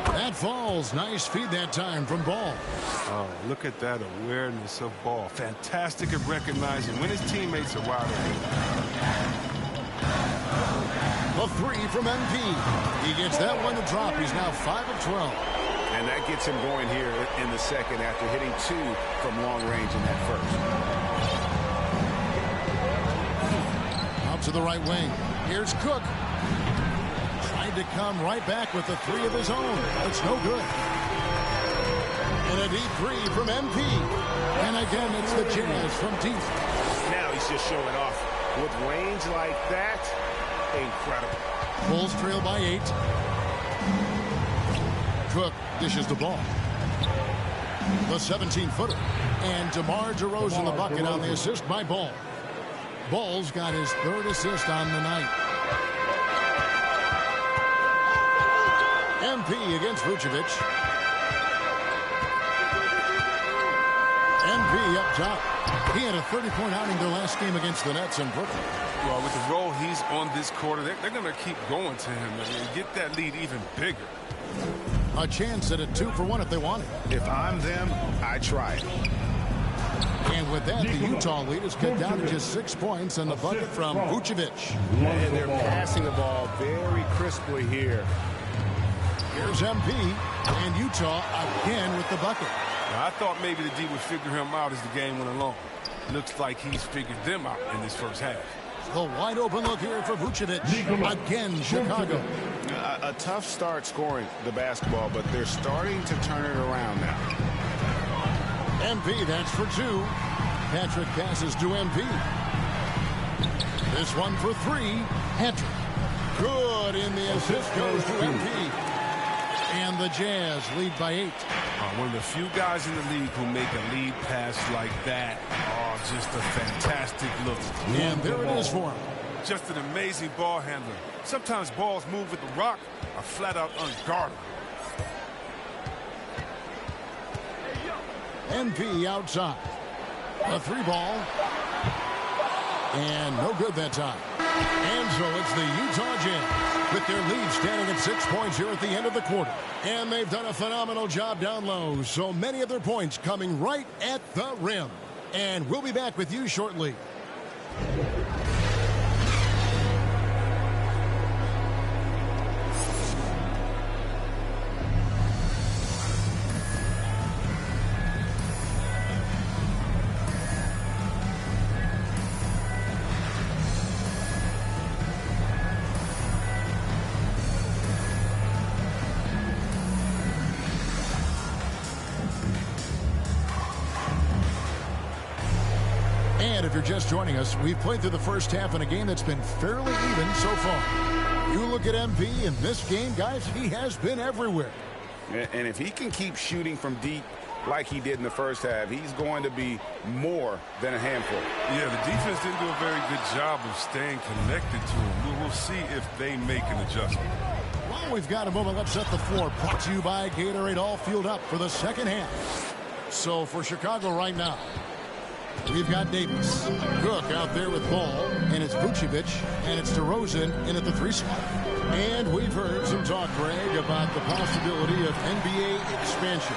That falls. Nice feed that time from Ball. Oh, look at that awareness of Ball. Fantastic at recognizing when his teammates are wide open. The three from MP. He gets that one to drop. He's now 5 of 12. And that gets him going here in the second after hitting 2 from long range in that first. Out to the right wing. Here's Cook. Tried to come right back with the 3 of his own. It's no good. And a deep 3 from MP. And again, it's the Jazz from deep. Now he's just showing off. With range like that, incredible. Bulls trail by 8. Cook dishes the ball. The 17-footer. And DeMar DeRozan the bucket on the assist by Ball. Ball's got his 3rd assist on the night. MP against Vucevic. MP up top. He had a 30-point outing their last game against the Nets in Brooklyn. Well, with the role he's on this quarter, they're going to keep going to him and get that lead even bigger. A chance at a 2-for-1 if they want it. If I'm them, I try it. And with that, the Utah lead is cut down to just 6 points and the bucket from Vucevic. And they're passing the ball very crisply here. Here's MP and Utah again with the bucket. Now, I thought maybe the D would figure him out as the game went along. Looks like he's figured them out in this first half. The wide open look here for Vucevic. Again, Chicago. A tough start scoring the basketball, but they're starting to turn it around now. MP, that's for 2. Patrick passes to MP. This one for 3. Patrick. Good, in the assist goes to MP. And the Jazz lead by 8. One of the few guys in the league who make a lead pass like that. Oh, just a fantastic look. And there it is for him. Just an amazing ball handler. Sometimes balls move with the rock are flat out unguardable. MP outside. A 3-ball. And no good that time. And so it's the Utah Jazz with their lead standing at 6 points here at the end of the quarter. And they've done a phenomenal job down low. So many of their points coming right at the rim. And we'll be back with you shortly. If you're just joining us, we've played through the first half in a game that's been fairly even so far. You look at MP in this game, guys, he has been everywhere. And if he can keep shooting from deep like he did in the first half, he's going to be more than a handful. Yeah, the defense didn't do a very good job of staying connected to him. We'll see if they make an adjustment. Well, we've got a moment. Let's set the floor. Brought to you by Gatorade, all fueled up for the second half. So for Chicago right now, we've got Davis. Cook out there with ball, and it's Vucevic, and it's DeRozan in at the 3 spot. And we've heard some talk, Greg, about the possibility of NBA expansion.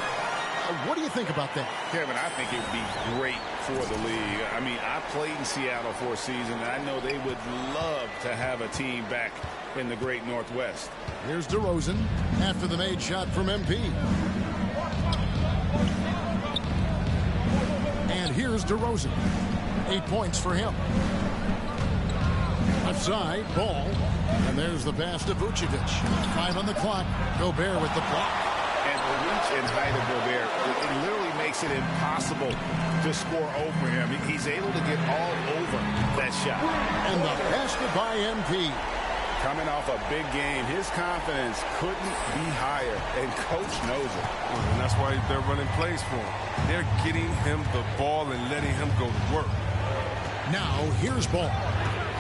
What do you think about that? Kevin, I think it would be great for the league. I mean, I played in Seattle for a season, and I know they would love to have a team back in the great Northwest. Here's DeRozan after the made shot from MP. And here's DeRozan. 8 points for him. Left side, ball. And there's the pass to Vucevic. 5 on the clock. Gobert with the block. And the reach and height of Gobert, it literally makes it impossible to score over him. He's able to get all over that shot. And the basket by MP. Coming off a big game, his confidence couldn't be higher, and Coach knows it. And that's why they're running plays for him. They're getting him the ball and letting him go to work. Now, here's Ball.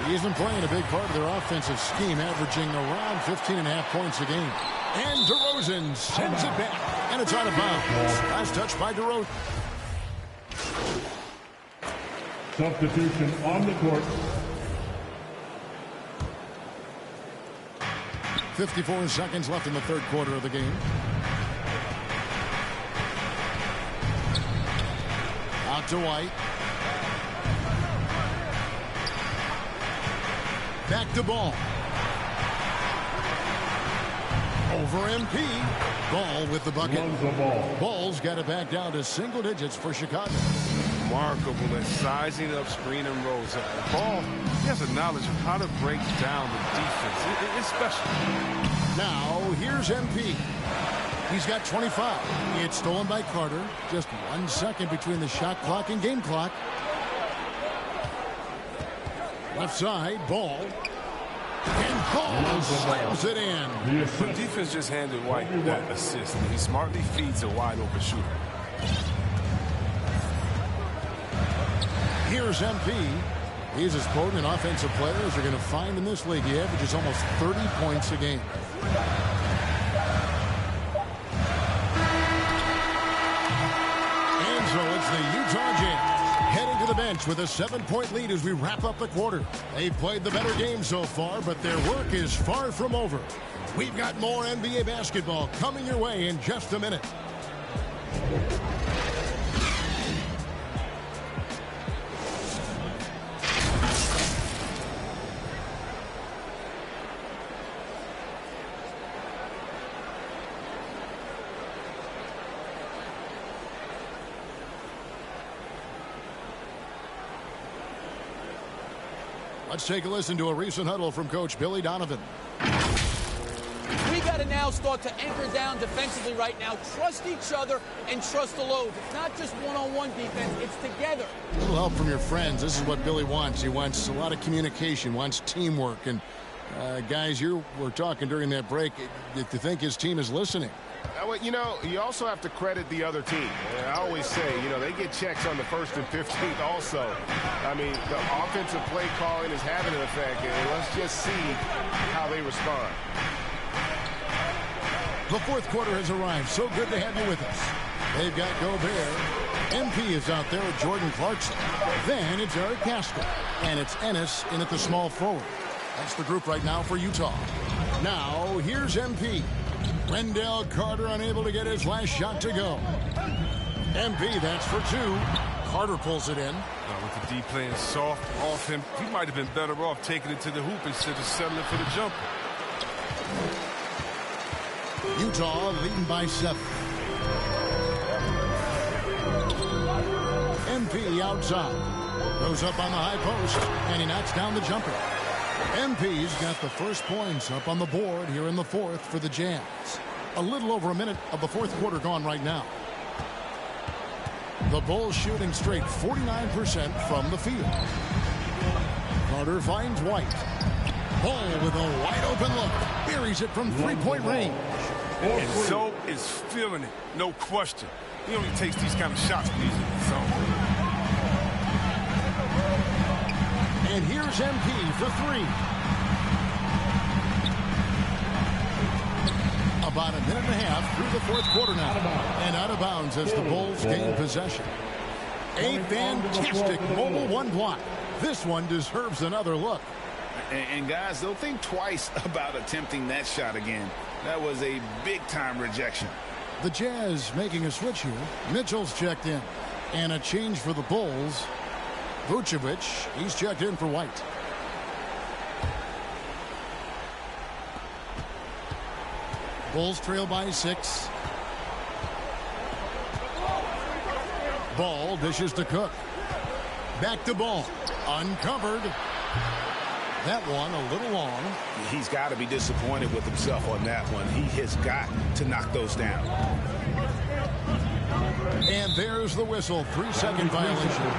He isn't playing a big part of their offensive scheme, averaging around 15.5 points a game. And DeRozan sends it back, and it's out of bounds. Last touch by DeRozan. Substitution on the court. 54 seconds left in the third quarter of the game. Out to White. Back to Ball. Over MP. Ball with the bucket. Ball's got it back down to single digits for Chicago. Remarkable at sizing up screen and rolls. Ball, he has a knowledge of how to break down the defense. It's special. Now, here's MP. He's got 25. It's stolen by Carter. Just 1 second between the shot clock and game clock. Left side, Ball. And Ball slams it in. The defense just handed White that assist, and he smartly feeds a wide-open shooter. Here's MP. He's as potent an offensive player as you're going to find in this league. He averages almost 30 points a game. And so it's the Utah Jazz heading to the bench with a 7-point lead as we wrap up the quarter. They've played the better game so far, but their work is far from over. We've got more NBA basketball coming your way in just a minute. Let's take a listen to a recent huddle from Coach Billy Donovan. We got to now start to anchor down defensively right now, trust each other, and trust the loads. It's not just one-on-one defense, it's together. A little help from your friends. This is what Billy wants. He wants a lot of communication, wants teamwork. And guys, you were talking during that break. Do you think his team is listening? You know, you also have to credit the other team. I always say, you know, they get checks on the 1st and 15th also. I mean, the offensive play calling is having an effect, and let's just see how they respond. The fourth quarter has arrived. So good to have you with us. They've got Gobert. MP is out there with Jordan Clarkson. Then it's Eric Pascal. And it's Ennis in at the small forward. That's the group right now for Utah. Now, here's MP. Wendell Carter unable to get his last shot to go. MP, that's for 2. Carter pulls it in. With the D playing soft off him, he might have been better off taking it to the hoop instead of settling for the jumper. Utah leading by 7. MP outside. Goes up on the high post, and he knocks down the jumper. MP's got the first points up on the board here in the fourth for the Jazz. A little over a minute of the fourth quarter gone right now. The Bulls shooting straight 49% from the field. Carter finds White. Ball with a wide open look. Buries it from 3-point range. And Zoe is feeling it, no question. He only takes these kind of shots when he's in the zone. And here's MP for 3. About a minute and a half through the fourth quarter now. And out of bounds as the Bulls gain possession. A fantastic mobile 1 block. This one deserves another look. And guys, they'll think twice about attempting that shot again. That was a big-time rejection. The Jazz making a switch here. Mitchell's checked in. And a change for the Bulls. Vucevic, he's checked in for White. Bulls trail by 6. Ball dishes to Cook. Back to Ball. Uncovered. That one a little long. He's got to be disappointed with himself on that one. He has got to knock those down. And there's the whistle. 3-second violation.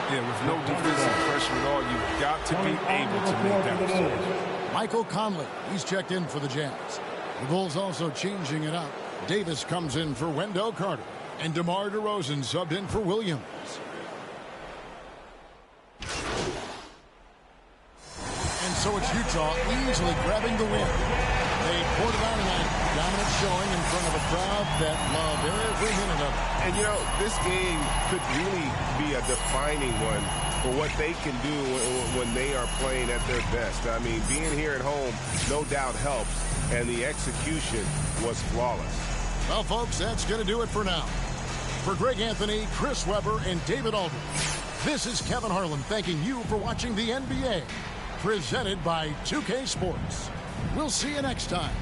Yeah, with no defensive pressure at all, you've got to be able to make that mistake. Michael Conley, he's checked in for the Jazz. The Bulls also changing it up. Davis comes in for Wendell Carter. And DeMar DeRozan subbed in for Williams. And so it's Utah easily grabbing the win. They poured it on tonight. Dominant showing in front of a crowd that loved every minute of it. And, you know, this game could really be a defining one for what they can do when they are playing at their best. I mean, being here at home no doubt helps, and the execution was flawless. Well, folks, that's going to do it for now. For Greg Anthony, Chris Webber, and David Aldridge, this is Kevin Harlan thanking you for watching the NBA, presented by 2K Sports. We'll see you next time.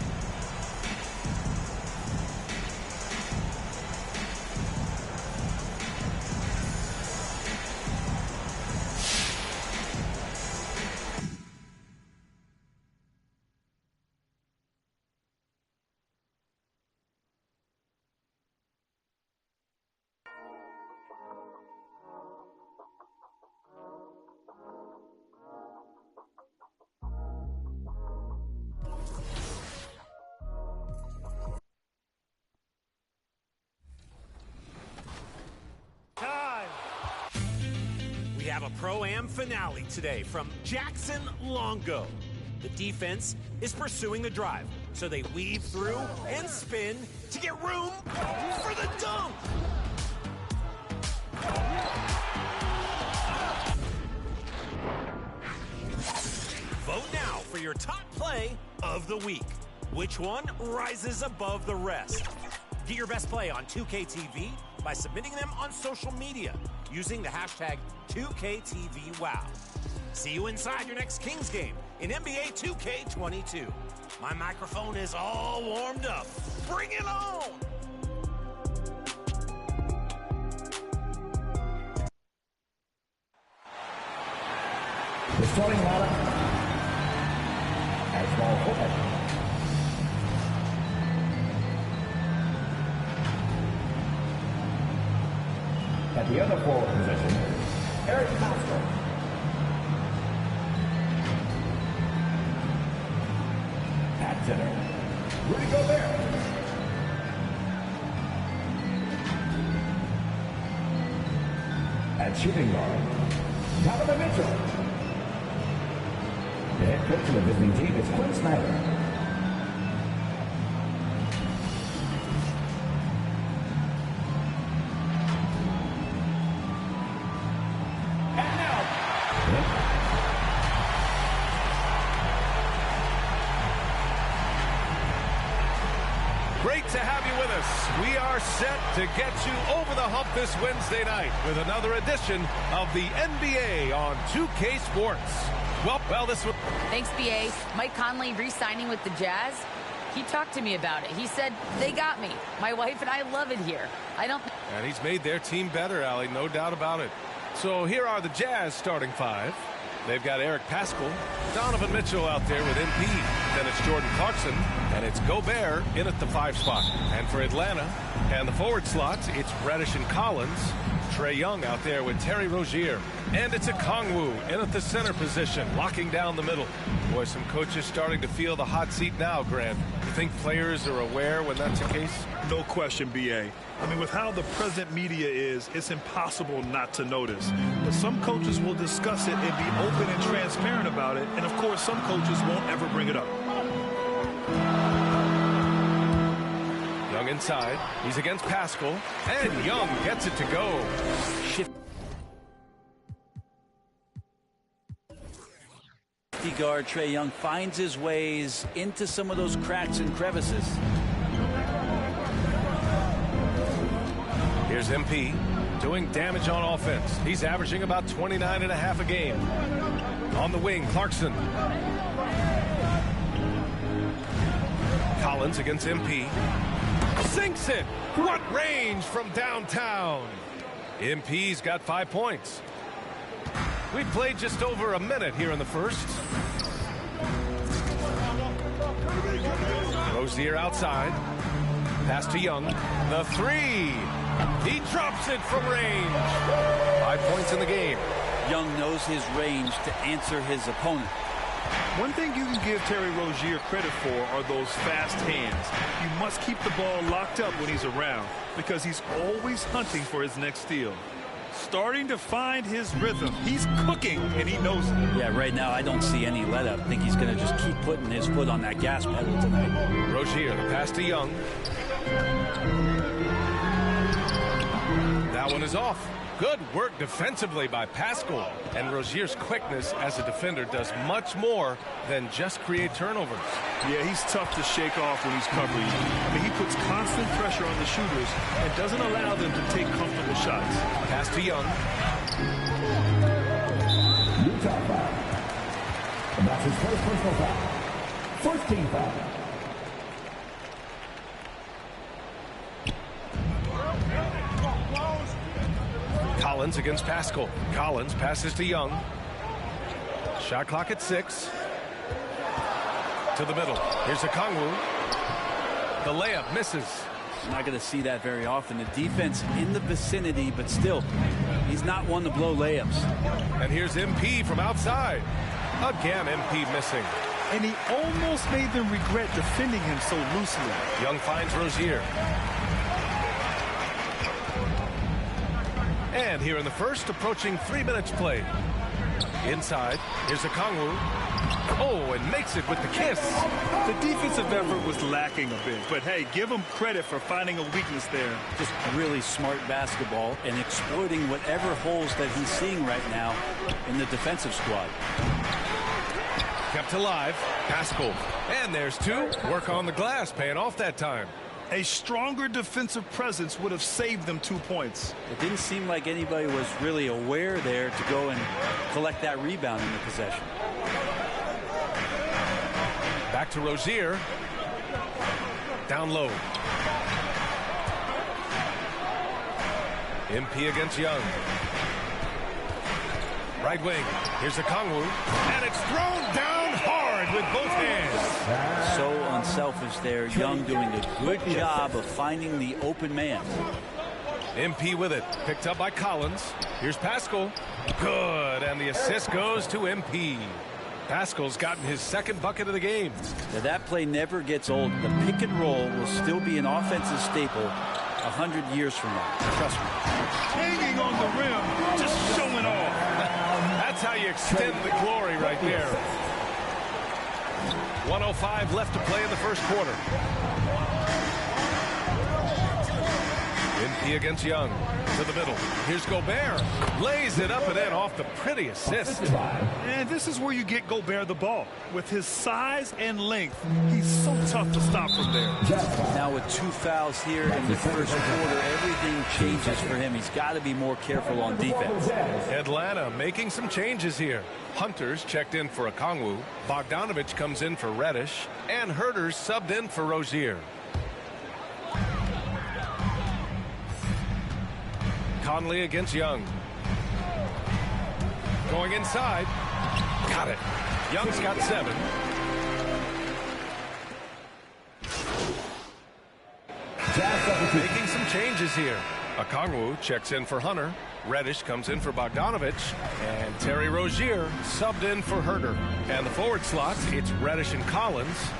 We have a Pro-Am finale today from Jackson Longo. The defense is pursuing the drive, so they weave through and spin to get room for the dunk. Vote now for your top play of the week. Which one rises above the rest? Get your best play on 2KTV by submitting them on social media using the hashtag 2KTVWow. See you inside your next Kings game in NBA 2K22. My microphone is all warmed up. Bring it on! The starting lineup as ball open. At the other forward position, Eric Pascal. At center, Rudy Gobert. At shooting guard, Donovan Mitchell. The head coach of the visiting team is Quinn Snyder. Great to have you with us. We are set to get you over the hump this Wednesday night with another edition of the NBA on 2K Sports. Well, this one. Thanks, BA. Mike Conley re-signing with the Jazz. He talked to me about it. He said, they got me. My wife and I love it here. And he's made their team better, Allie, no doubt about it. So here are the Jazz starting five. They've got Eric Pascal, Donovan Mitchell out there with MP. Then it's Jordan Clarkson, and it's Gobert in at the 5 spot. And for Atlanta and the forward slots, it's Reddish and Collins. Trae Young out there with Terry Rozier. And it's a Kongwu in at the center position, locking down the middle. Boy, some coaches starting to feel the hot seat now, Grant. You think players are aware when that's the case? No question, BA. I mean, with how the present media is, it's impossible not to notice. But some coaches will discuss it and be open and transparent about it. And, of course, some coaches won't ever bring it up. Young inside. He's against Pascal. And Young gets it to go. Guard Trae Young finds his ways into some of those cracks and crevices. Here's MP doing damage on offense. He's averaging about 29.5 a game. On the wing, Clarkson. Collins against MP. Sinks it. What range from downtown. MP's got 5 points. We've played just over a minute here in the first. Rozier outside. Pass to Young. The 3. He drops it from range. 5 points in the game. Young knows his range to answer his opponent. One thing you can give Terry Rozier credit for are those fast hands. You must keep the ball locked up when he's around because he's always hunting for his next steal. Starting to find his rhythm. He's cooking, and he knows it. Yeah, right now I don't see any let-up. I think he's going to just keep putting his foot on that gas pedal tonight. Rozier, the pass to Young. That one is off. Good work defensively by Pascal. And Rozier's quickness as a defender does much more than just create turnovers. Yeah, he's tough to shake off when he's covering. I mean, he puts constant pressure on the shooters and doesn't allow them to take comfortable shots. Pass to Young. Utah foul. And that's his first personal foul. First team foul. Collins against Pascal. Collins passes to Young. Shot clock at 6. To the middle. Here's a Kongwu. The layup misses. You're not going to see that very often. The defense in the vicinity, but still, he's not one to blow layups. And here's MP from outside. Again, MP missing. And he almost made them regret defending him so loosely. Young finds Rozier. And here in the first, approaching 3 minutes played. Inside, here's Okongwu. Oh, and makes it with the kiss. The defensive effort was lacking a bit, but hey, give him credit for finding a weakness there. Just really smart basketball and exploiting whatever holes that he's seeing right now in the defensive squad. Kept alive, Pascal. And there's two. Work on the glass, paying off that time. A stronger defensive presence would have saved them 2 points. It didn't seem like anybody was really aware there to go and collect that rebound in the possession. Back to Rozier. Down low. MP against Young. Right wing. Here's Okongwu. And it's thrown down hard with both hands. So unselfish there. Young doing a good job of finding the open man. MP with it. Picked up by Collins. Here's Pascal. Good. And the assist goes to MP. Pascal's gotten his second bucket of the game. Now that play never gets old. The pick and roll will still be an offensive staple 100 years from now. Trust me. Hanging on the rim, just showing off. That's how you extend the glory right there. 1:05 left to play in the first quarter. MP against Young. To the middle. Here's Gobert. Lays it up and in off the pretty assist. And this is where you get Gobert the ball. With his size and length, he's so tough to stop from there. Now with 2 fouls here in the first quarter, everything changes for him. He's got to be more careful on defense. Atlanta making some changes here. Hunters checked in for Okongwu. Bogdanovich comes in for Reddish. And Herter's subbed in for Rozier. Conley against Young. Going inside. Got it. Young's got 7. Making some changes here. Okongwu checks in for Hunter. Reddish comes in for Bogdanovich. And Terry Rozier subbed in for Herter. And the forward slots, it's Reddish and Collins.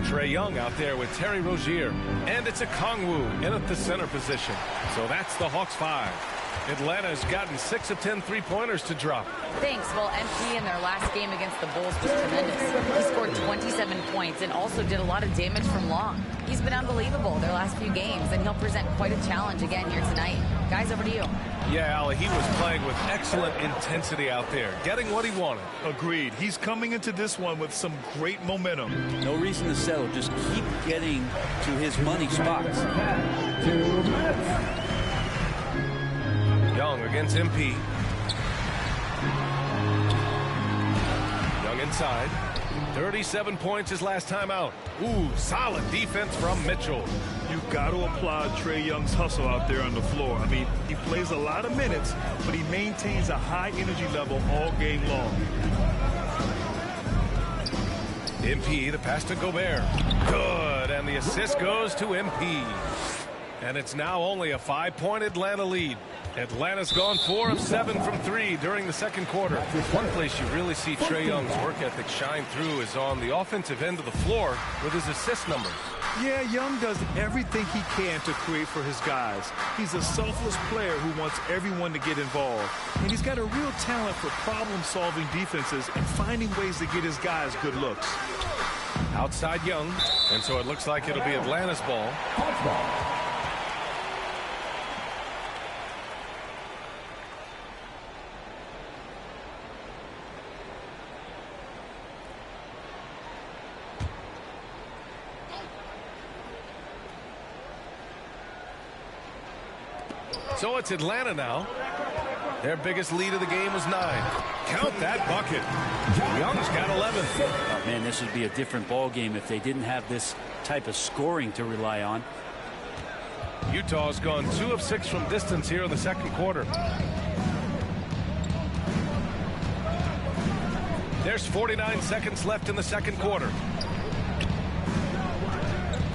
Trae Young out there with Terry Rozier. And it's Okongwu in at the center position. So that's the Hawks 5. Atlanta's gotten 6 of 10 3-pointers to drop. Thanks. Well, MP in their last game against the Bulls was tremendous. He scored 27 points and also did a lot of damage from long. He's been unbelievable their last few games, and he'll present quite a challenge again here tonight. Guys, over to you. Yeah, Allie, he was playing with excellent intensity out there, getting what he wanted. Agreed. He's coming into this one with some great momentum. No reason to settle. Just keep getting to his money spots. Young against MP. Young inside. 37 points his last time out. Ooh, solid defense from Mitchell. You got to applaud Trae Young's hustle out there on the floor. I mean, he plays a lot of minutes, but he maintains a high energy level all game long. MP, the pass to Gobert. Good, and the assist goes to MP. And it's now only a 5-point Atlanta lead. Atlanta's gone 4 of 7 from 3 during the second quarter. One place you really see Trae Young's work ethic shine through is on the offensive end of the floor with his assist numbers. Yeah, Young does everything he can to create for his guys. He's a selfless player who wants everyone to get involved. And he's got a real talent for problem-solving defenses and finding ways to get his guys good looks. Outside Young, and so it looks like it'll be Atlanta's ball. So it's Atlanta now. Their biggest lead of the game was 9. Count that bucket. Young's got 11. Oh, man, this would be a different ball game if they didn't have this type of scoring to rely on. Utah's gone 2 of 6 from distance here in the second quarter. There's 49 seconds left in the second quarter.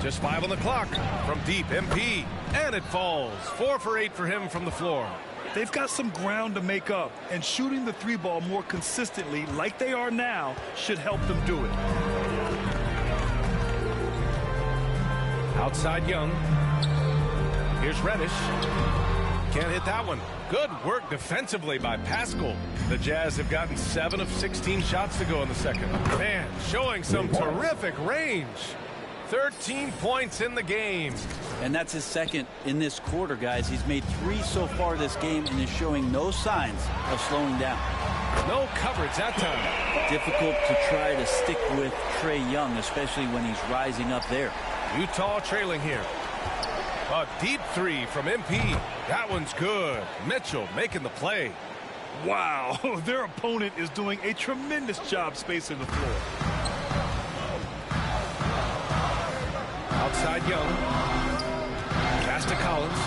Just 5 on the clock from deep. MP, and it falls. 4 for 8 for him from the floor. They've got some ground to make up, and shooting the 3-ball more consistently like they are now should help them do it. Outside Young. Here's Reddish. Can't hit that one. Good work defensively by Pascal. The Jazz have gotten 7 of 16 shots to go in the second. Man, showing some terrific range. 13 points in the game. And that's his second in this quarter, guys. He's made 3 so far this game and is showing no signs of slowing down. No coverage that time. Difficult to try to stick with Trae Young, especially when he's rising up there. Utah trailing here. A deep 3 from MP. That one's good. Mitchell making the play. Wow, their opponent is doing a tremendous job spacing the floor. Outside Young. Pass to Collins.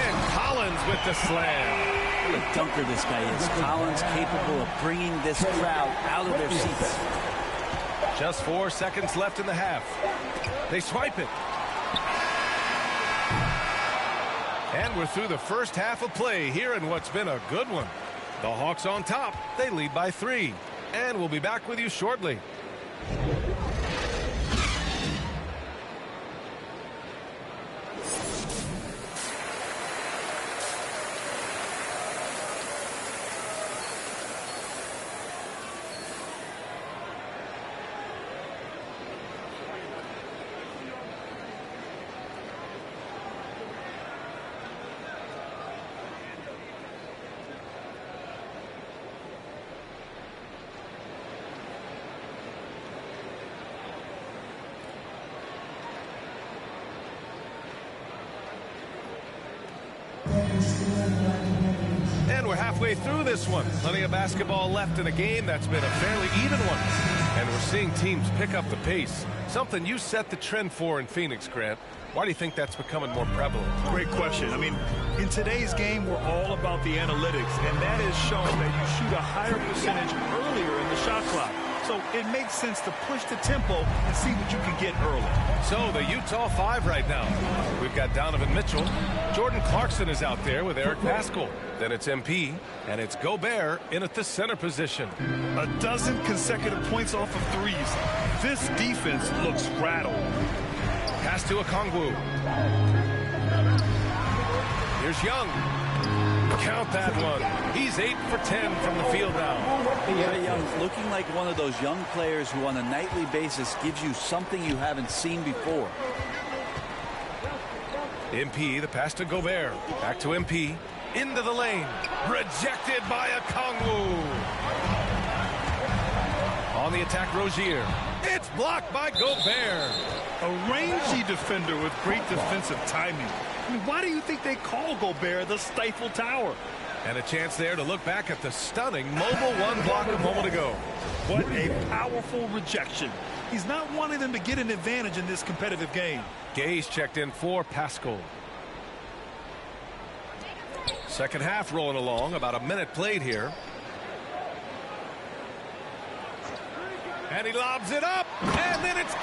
And Collins with the slam. What a dunker this guy is. Collins capable of bringing this crowd out of their seats. Just 4 seconds left in the half. They swipe it. And we're through the first half of play here in what's been a good one. The Hawks on top. They lead by 3. And we'll be back with you shortly. And we're halfway through this one. Plenty of basketball left in a game that's been a fairly even one. And we're seeing teams pick up the pace. Something you set the trend for in Phoenix, Grant. Why do you think that's becoming more prevalent? Great question. I mean, in today's game, we're all about the analytics, and that has shown that you shoot a higher percentage earlier in the shot clock. So it makes sense to push the tempo and see what you can get early. So the Utah 5 right now. We've got Donovan Mitchell. Jordan Clarkson is out there with Eric Pascal. Then it's MP, and it's Gobert in at the center position. A dozen consecutive points off of threes. This defense looks rattled. Pass to Okongwu. Here's Young. Count that one. He's 8 for 10 from the field now. Trae Young looking like one of those young players who on a nightly basis gives you something you haven't seen before. MP, the pass to Gobert. Back to MP. Into the lane. Rejected by Okongwu. On the attack, Rozier. It's blocked by Gobert. A rangy defender with great defensive timing. I mean, why do you think they call Gobert the Stifle Tower? And a chance there to look back at the stunning mobile 1 block a moment ago. What a powerful rejection. He's not wanting them to get an advantage in this competitive game. Gay's checked in for Pascal. Second half rolling along. About a minute played here. And he lobs it up. And then it's...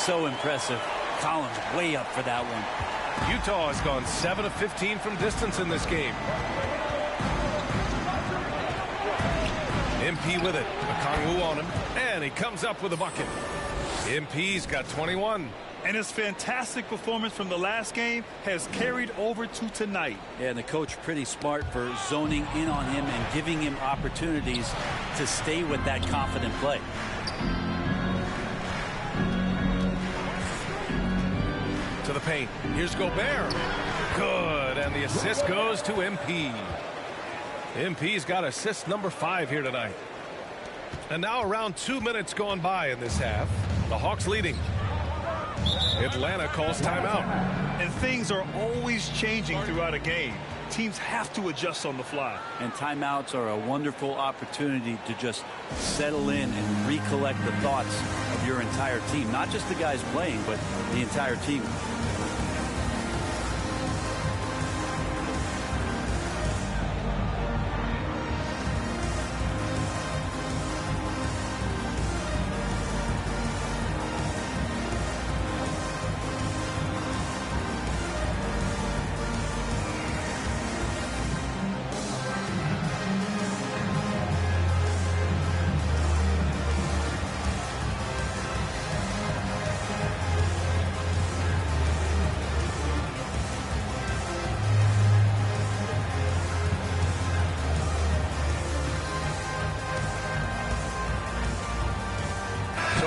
so impressive. Collins way up for that one. Utah has gone 7 of 15 from distance in this game. MP with it. Okongwu on him, and he comes up with a bucket. MP's got 21. And his fantastic performance from the last game has carried over to tonight. Yeah, and the coach pretty smart for zoning in on him and giving him opportunities to stay with that confident play. To the paint. Here's Gobert. Good, and the assist goes to MP. MP's got assist number 5 here tonight. And now around 2 minutes gone by in this half. The Hawks leading. Atlanta calls timeout. And things are always changing throughout a game. Teams have to adjust on the fly. And timeouts are a wonderful opportunity to just settle in and recollect the thoughts of your entire team. Not just the guys playing, but the entire team.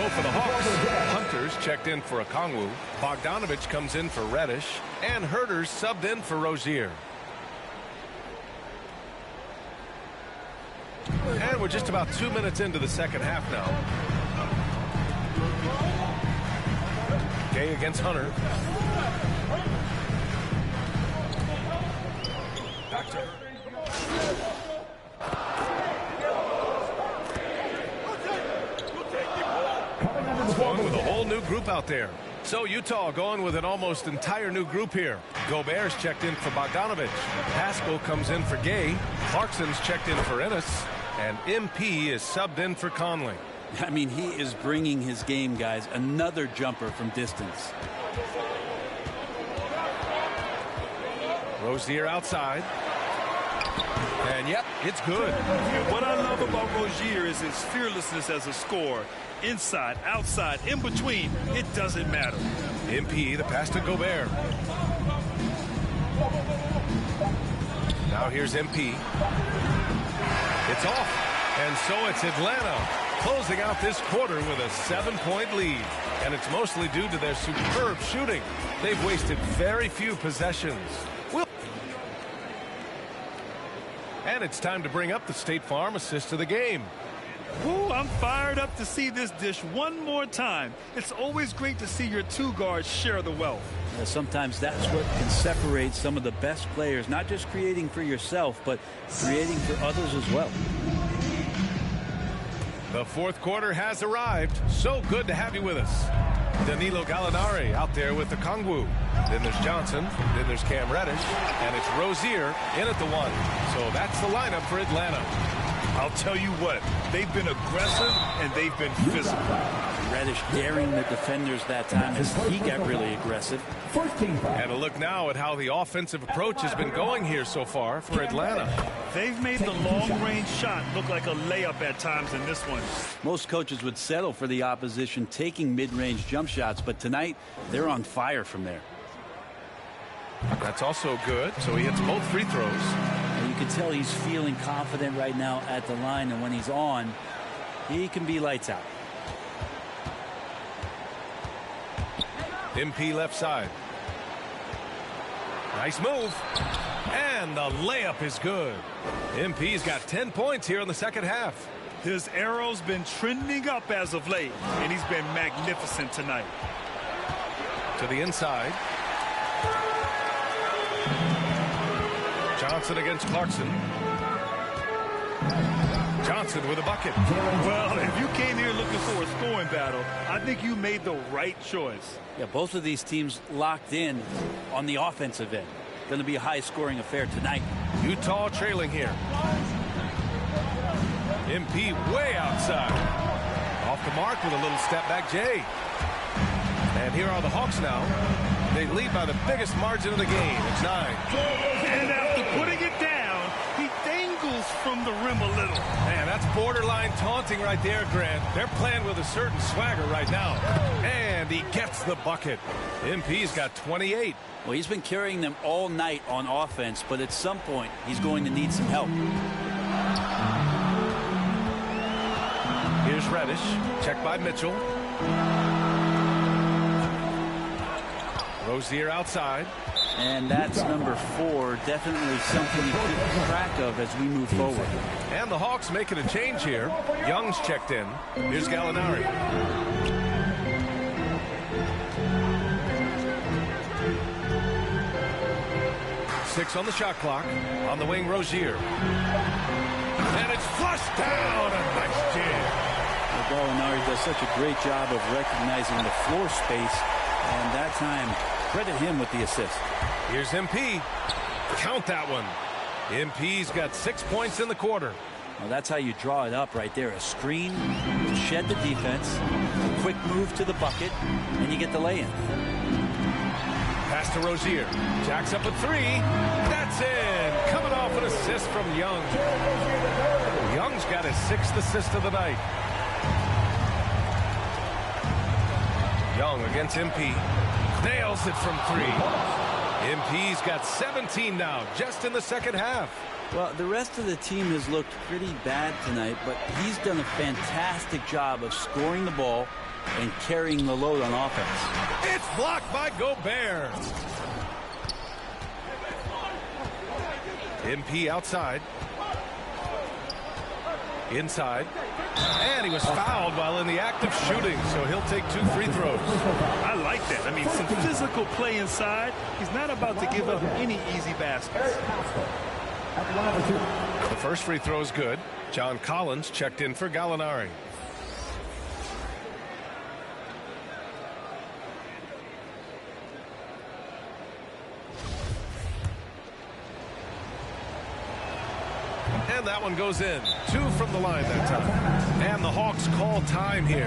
For the Hawks, Hunter's checked in for Okongwu. Bogdanovich comes in for Reddish. And Herter's subbed in for Rozier. And we're just about 2 minutes into the second half now. Gay against Hunter. Back to going with a whole new group out there. So Utah going with an almost entire new group here. Gobert's checked in for Bogdanovich. Pascal comes in for Gay. Clarkson's checked in for Ennis. And MP is subbed in for Conley. I mean, he is bringing his game, guys. Another jumper from distance. Rozier outside. And yep, it's good. What I love about Rozier is his fearlessness as a scorer. Inside, outside, in between, it doesn't matter. MP, the pass to Gobert. Now here's MP. It's off. And so it's Atlanta closing out this quarter with a 7-point lead. And it's mostly due to their superb shooting. They've wasted very few possessions. And it's time to bring up the State Farm assist of the game. Ooh, I'm fired up to see this dish one more time. It's always great to see your two guards share the wealth. Sometimes that's what can separate some of the best players, not just creating for yourself, but creating for others as well. The fourth quarter has arrived. So good to have you with us. Danilo Gallinari out there with the Okongwu. Then there's Johnson. Then there's Cam Reddish. And it's Rozier in at the 1. So that's the lineup for Atlanta. I'll tell you what, they've been aggressive and they've been physical. Reddish daring the defenders that time as he got really aggressive. And a look now at how the offensive approach has been going here so far for Atlanta. They've made the long-range shot look like a layup at times in this one. Most coaches would settle for the opposition taking mid-range jump shots, but tonight they're on fire from there. That's also good, so he hits both free throws. And you can tell he's feeling confident right now at the line, and when he's on, he can be lights out. MP left side. Nice move. And the layup is good. MP's got 10 points here in the second half. His arrow's been trending up as of late, and he's been magnificent tonight. To the inside. Johnson against Clarkson. Johnson with a bucket. Well, if you came here looking for a scoring battle, I think you made the right choice. Yeah, both of these teams locked in on the offensive end. Going to be a high-scoring affair tonight. Utah trailing here. MP way outside. Off the mark with a little step back, Jay. And here are the Hawks now. They lead by the biggest margin of the game. It's 9. And after putting it down, he dangles from the rim a little. Man, that's borderline taunting right there, Grant. They're playing with a certain swagger right now. And he gets the bucket. MP's got 28. Well, he's been carrying them all night on offense, but at some point, he's going to need some help. Here's Reddish. Checked by Mitchell. Rozier outside. And that's number 4. Definitely something to keep track of as we move forward. And the Hawks making a change here. Young's checked in. Here's Gallinari. Six on the shot clock. On the wing, Rozier. And it's flushed down. A nice jam. Gallinari does such a great job of recognizing the floor space. And that time, credit him with the assist. Here's MP. Count that one. MP's got 6 points in the quarter. Well, that's how you draw it up right there. A screen, shed the defense, a quick move to the bucket, and you get the lay-in. Pass to Rozier. Jacks up a 3. That's in. Coming off an assist from Young. Young's got his 6th assist of the night. Young against MP. Nails it from 3. MP's got 17 now, just in the second half. Well, the rest of the team has looked pretty bad tonight, but he's done a fantastic job of scoring the ball and carrying the load on offense. It's blocked by Gobert. MP outside. Inside. And he was fouled while in the act of shooting, so he'll take 2 free throws. I like that. I mean, some physical play inside. He's not about to give up any easy baskets. The first free throw is good. John Collins checked in for Gallinari. And that one goes in. 2 from the line that time. And the Hawks call time here.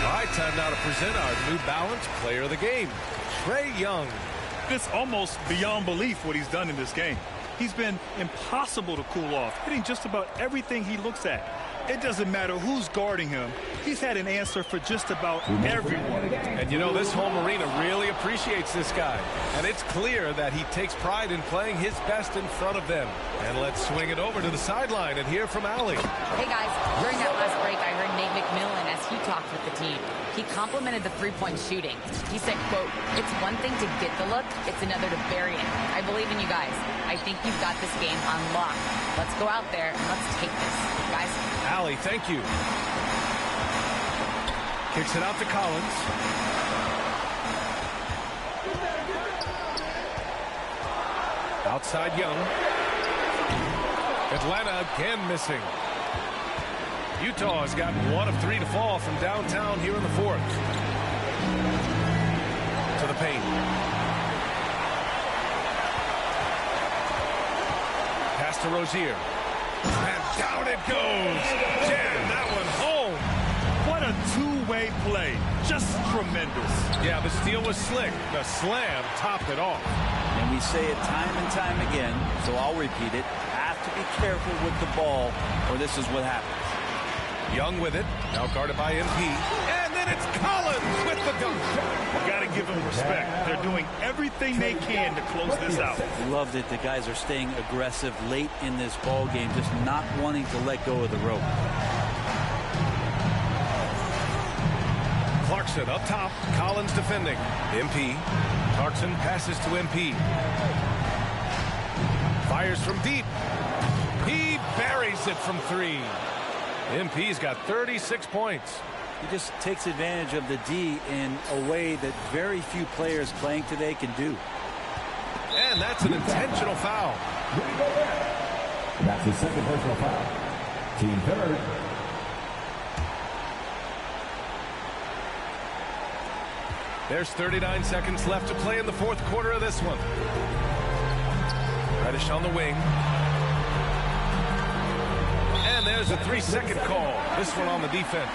All right, time now to present our New Balance Player of the Game, Trae Young. It's almost beyond belief what he's done in this game. He's been impossible to cool off, hitting just about everything he looks at. It doesn't matter who's guarding him. He's had an answer for just about everyone. And you know, this home arena really appreciates this guy. And it's clear that he takes pride in playing his best in front of them. And let's swing it over to the sideline and hear from Allie. Hey guys, during that last break, I heard Nate McMillan as he talked with the team. He complimented the three-point shooting. He said, quote, "It's one thing to get the look, it's another to bury it. I believe in you guys. I think you've got this game on lock. Let's go out there and let's take this, guys." Allie, thank you. Kicks it out to Collins. Outside Young. Atlanta again missing. Utah has gotten 1 of 3 to fall from downtown here in the 4th. To the paint. Pass to Rozier. And down it goes. Jam that one home. What a two-way play. Just tremendous. Yeah, the steal was slick. The slam topped it off. And we say it time and time again, so I'll repeat it. Have to be careful with the ball, or this is what happens. Young with it. Now guarded by MP. And then it's Collins with the dunk. You got to give them respect. They're doing everything they can to close this out. Loved it. The guys are staying aggressive late in this ball game, just not wanting to let go of the rope. Clarkson up top. Collins defending. MP. Clarkson passes to MP. Fires from deep. He buries it from 3. MP's got 36 points. He just takes advantage of the D in a way that very few players playing today can do. And that's an intentional foul. That's his second personal foul. Team third. There's 39 seconds left to play in the fourth quarter of this one. Reddish on the wing. And there's a 3-second call. This one on the defense.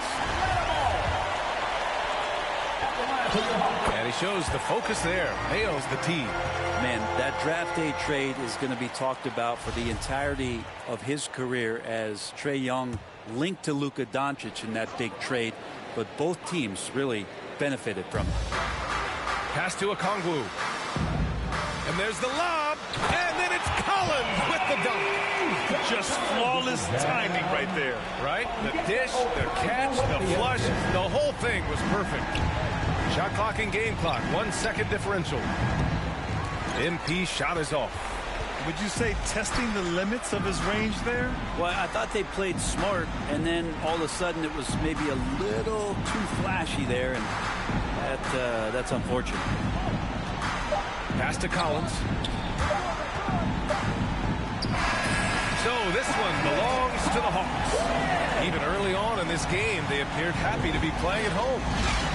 And he shows the focus there. Nails the tee. Man, that draft day trade is going to be talked about for the entirety of his career, as Trae Young linked to Luka Doncic in that big trade. But both teams really benefited from it. Pass to Okongwu. And there's the lob. And then it's Collins with the dunk. Just flawless timing right there. Right? The dish, the catch, the flush, the whole thing was perfect. Shot clock and game clock, 1 second differential. MP shot is off. Would you say testing the limits of his range there? Well, I thought they played smart, and then all of a sudden it was maybe a little too flashy there, and that's unfortunate. Pass to Collins. So this one belongs to the Hawks. Even early on in this game, they appeared happy to be playing at home.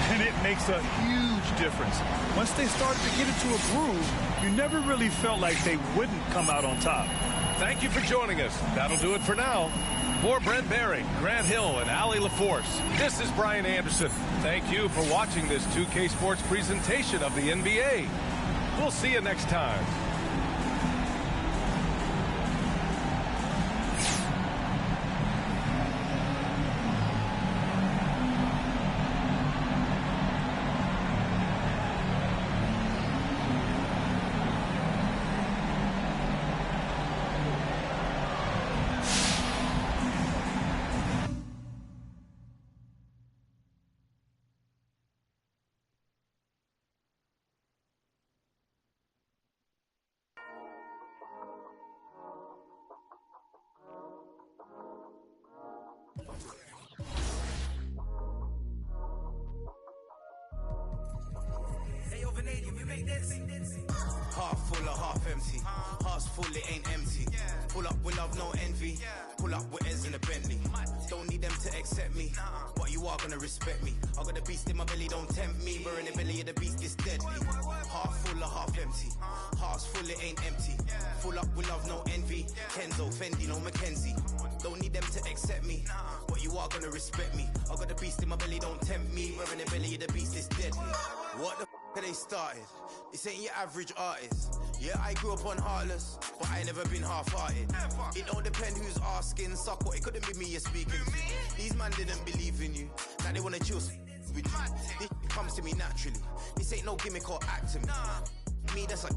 And it makes a huge difference. Once they started to get into a groove, you never really felt like they wouldn't come out on top. Thank you for joining us. That'll do it for now. For Brent Barry, Grant Hill, and Allie LaForce, this is Brian Anderson. Thank you for watching this 2K Sports presentation of the NBA. We'll see you next time. Half full or half empty. Hearts full, it ain't empty. Pull up with love, no envy. Pull up with Ez in a Bentley. Don't need them to accept me, but you are gonna respect me. I got a beast in my belly, don't tempt me. We're in the belly of the beast, it's deadly. Half full or half empty. Hearts full, it ain't empty. Full up with love, no envy. Kenzo, Fendi, no Mackenzie. Don't need them to accept me, but you are gonna respect me. I got a beast in my belly, don't tempt me. We're in the belly of the beast, it's deadly. What the f*** they started? This ain't your average artist. Yeah, I grew up on Heartless, but I never been half-hearted. It don't depend who's asking, suck what, it couldn't be me you're speaking to. These man didn't believe in you, now they wanna chill with you. This comes to me naturally, this ain't no gimmick or acting. Me, that's like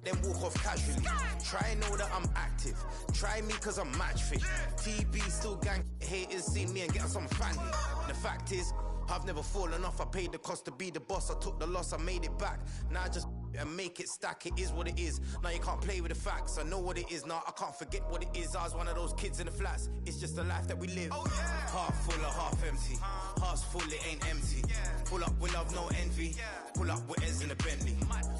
then walk off casually. Try and know that I'm active. Try me cause I'm match fit. TB still gang haters see me and get some family. The fact is, I've never fallen off. I paid the cost to be the boss. I took the loss, I made it back. Now I just and make it stack. It is what it is. Now you can't play with the facts. I know what it is. Now I can't forget what it is. I was one of those kids in the flats. It's just the life that we live. Half full or half empty. Hearts full, it ain't empty. Pull up with love, no envy. Pull up with Ez in a Bentley.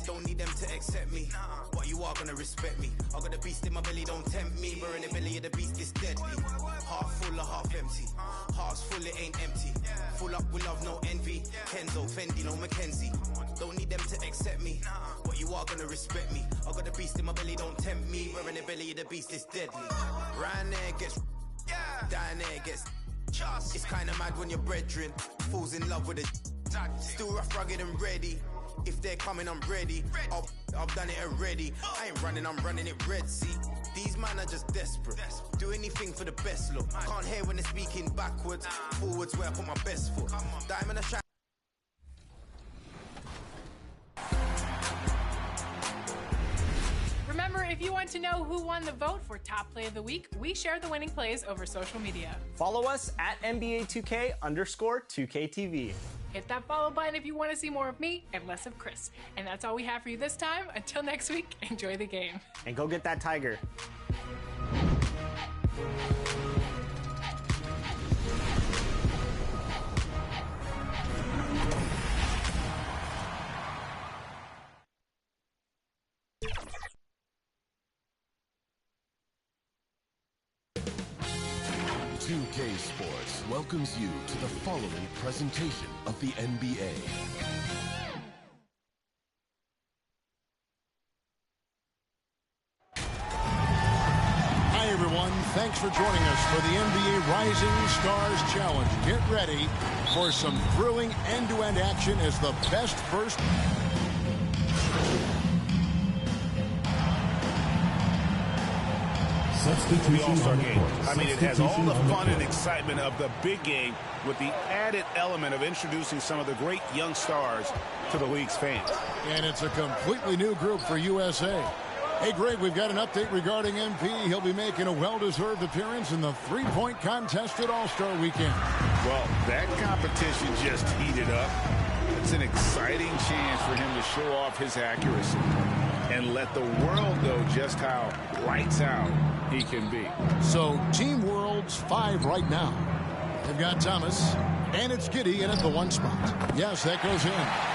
Don't need them to accept me, but you are gonna respect me. I got a beast in my belly, don't tempt me. We're in the belly of the beast, it's deadly. Half full or half empty. Hearts full, it ain't empty. Full up with love, no envy. Kenzo, Fendi, no Mackenzie. Don't need them to accept me, but you are gonna respect me. I got a beast in my belly, don't tempt me. We're in the belly of the beast, it's deadly. Round there gets down there gets. It's kinda mad when your brethren falls in love with it. Still rough, rugged and ready. If they're coming, I'm ready. I've done it already. I ain't running, I'm running it red. See, these men are just desperate. Do anything for the best look. Can't hear when they're speaking backwards. Forwards where I put my best foot. Diamond a shine. Remember, if you want to know who won the vote for Top Play of the Week, we share the winning plays over social media. Follow us at NBA2K_2KTV. Hit that follow button if you want to see more of me and less of Chris. And that's all we have for you this time. Until next week, enjoy the game. And go get that tiger. Sports welcomes you to the following presentation of the NBA. Thanks for joining us for the NBA Rising Stars Challenge. Get ready for some thrilling end-to-end action as the best first... The All-Star game. I mean, it has all the fun and excitement of the big game with the added element of introducing some of the great young stars to the league's fans. And it's a completely new group for USA. Hey, Greg, we've got an update regarding MP. He'll be making a well-deserved appearance in the three-point contest at All-Star Weekend. Well, that competition just heated up. It's an exciting chance for him to show off his accuracy and let the world know just how lights out he can be. So, Team World's 5 right now. They've got Thomas, and it's Giddey in at the 1 spot. Yes, that goes in.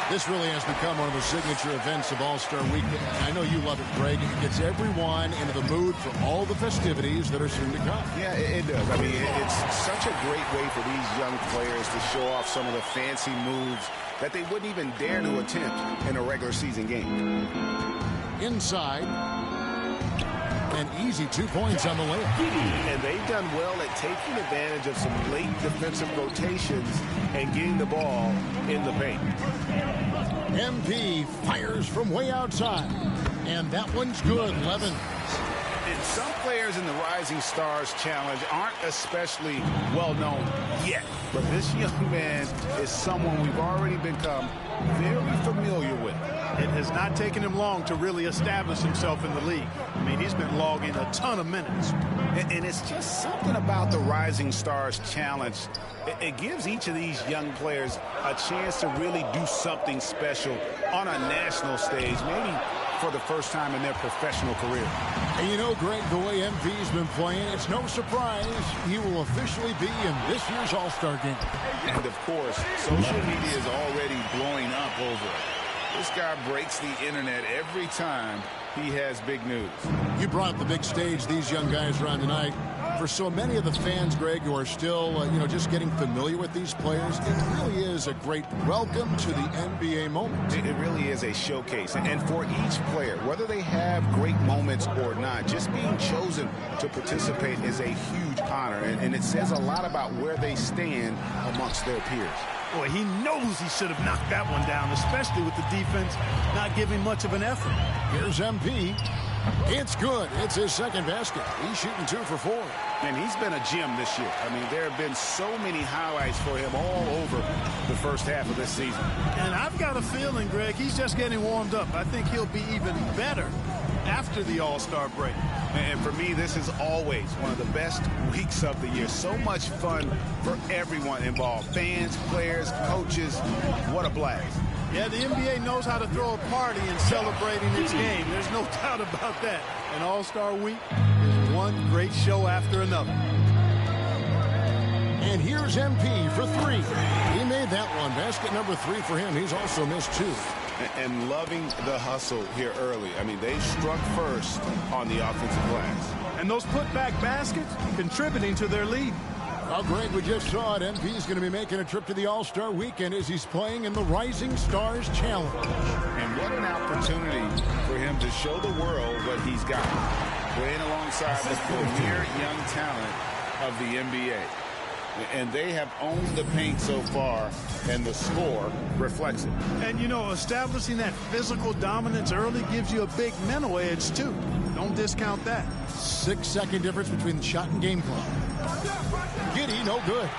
This really has become one of the signature events of All-Star Weekend. I know you love it, Greg. It gets everyone into the mood for all the festivities that are soon to come. Yeah, it does. I mean, it's such a great way for these young players to show off some of the fancy moves that they wouldn't even dare to attempt in a regular season game. Inside. And easy 2 points on the layup. And they've done well at taking advantage of some late defensive rotations and getting the ball in the paint. MP fires from way outside. And that one's good, Levin. And some players in the Rising Stars Challenge aren't especially well known yet. But this young man is someone we've already become very familiar with. It has not taken him long to really establish himself in the league. I mean, he's been logging a ton of minutes. And it's just something about the Rising Stars Challenge. It gives each of these young players a chance to really do something special on a national stage, maybe for the first time in their professional career. And you know, Greg, the way MV's been playing, it's no surprise he will officially be in this year's All-Star game. And, of course, social media is already blowing up over it. This guy breaks the internet every time he has big news. You brought up the big stage these young guys are on tonight. For so many of the fans, Greg, who are still, just getting familiar with these players, it really is a great welcome to the NBA moment. It really is a showcase. And for each player, whether they have great moments or not, just being chosen to participate is a huge honor. And it says a lot about where they stand amongst their peers. Boy, he knows he should have knocked that one down, especially with the defense not giving much of an effort. Here's MP. It's good. It's his second basket. He's shooting 2 for 4. And he's been a gem this year. I mean, there have been so many highlights for him all over the first half of this season. And I've got a feeling, Greg, he's just getting warmed up. I think he'll be even better after the All-Star break. And for me, this is always one of the best weeks of the year. So much fun for everyone involved. Fans, players, coaches. What a blast. Yeah, the NBA knows how to throw a party in celebrating its game. There's no doubt about that. And All-Star Week is one great show after another. And here's MP for 3. He made that one. Basket number 3 for him. He's also missed 2. And loving the hustle here early. I mean, they struck first on the offensive glass. And those putback baskets contributing to their lead. Well, Greg, we just saw it. MP's going to be making a trip to the All-Star Weekend as he's playing in the Rising Stars Challenge. And what an opportunity for him to show the world what he's got. Playing alongside the premier young talent of the NBA. And they have owned the paint so far, and the score reflects it. And, establishing that physical dominance early gives you a big mental edge, too. Don't discount that. 6-second difference between shot and game clock. Giddey, no good.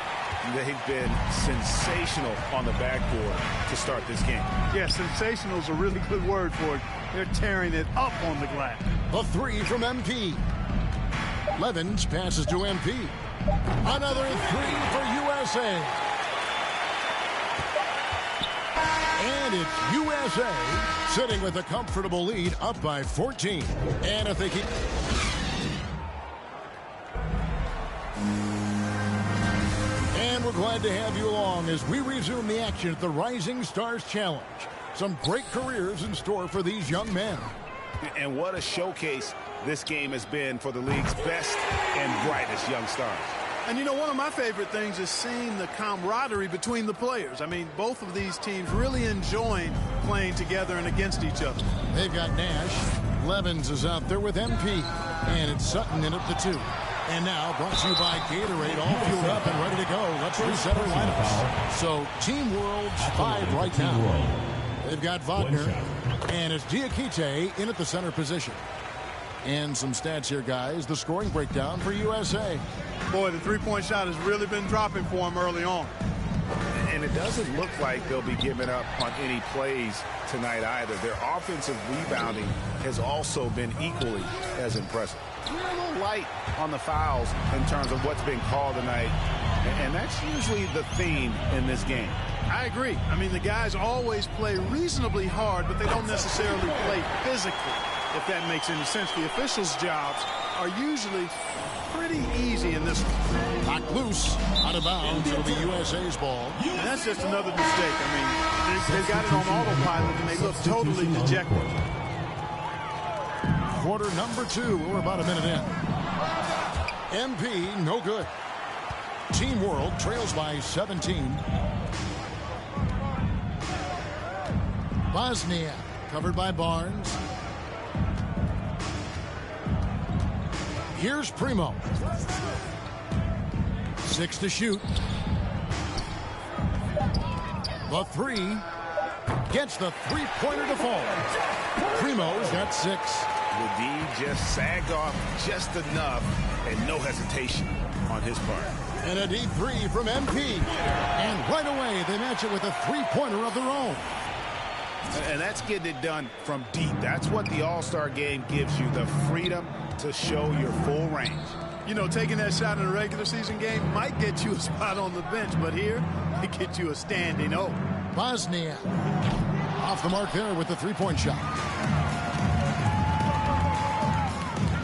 They've been sensational on the backboard to start this game. Yeah, sensational is a really good word for it. They're tearing it up on the glass. A 3 from MP. Levins passes to MP. Another 3 for USA. And it's USA sitting with a comfortable lead up by 14. And if they keep... And we're glad to have you along as we resume the action at the Rising Stars Challenge. Some great careers in store for these young men. And what a showcase this game has been for the league's best and brightest young stars. And one of my favorite things is seeing the camaraderie between the players. I mean, both of these teams really enjoying playing together and against each other. They've got Nash. Levins is out there with MP. And it's Sutton in at the 2. And now brought to you by Gatorade, all fueled up and ready to go. Let's reset our lineups. So Team World's 5 right now. They've got Wagner, and it's Diakite in at the center position. And some stats here, guys. The scoring breakdown for USA. Boy, the three-point shot has really been dropping for him early on. And it doesn't look like they'll be giving up on any plays tonight either. Their offensive rebounding has also been equally as impressive. We're a little light on the fouls in terms of what's been called tonight, and that's usually the theme in this game. I agree. I mean, the guys always play reasonably hard, but they don't necessarily play physically, if that makes any sense. The officials' jobs are usually pretty easy in this one. Knocked loose, out of bounds. It'll be USA's ball. And that's just another mistake. I mean, they've got it on autopilot, and they look totally dejected. Quarter number 2. We're about a minute in. MP, no good. Team World trails by 17. Bosnia, covered by Barnes. Here's Primo. 6 to shoot. The 3. Gets the three-pointer to fall. Primo's got 6. Ledee just sagged off just enough and no hesitation on his part. And a deep 3 from MP. And right away, they match it with a three-pointer of their own. And that's getting it done from deep. That's what the All-Star game gives you, the freedom to show your full range. You know, taking that shot in a regular season game might get you a spot on the bench, but here, it gets you a standing O. Bosnia off the mark there with the three-point shot.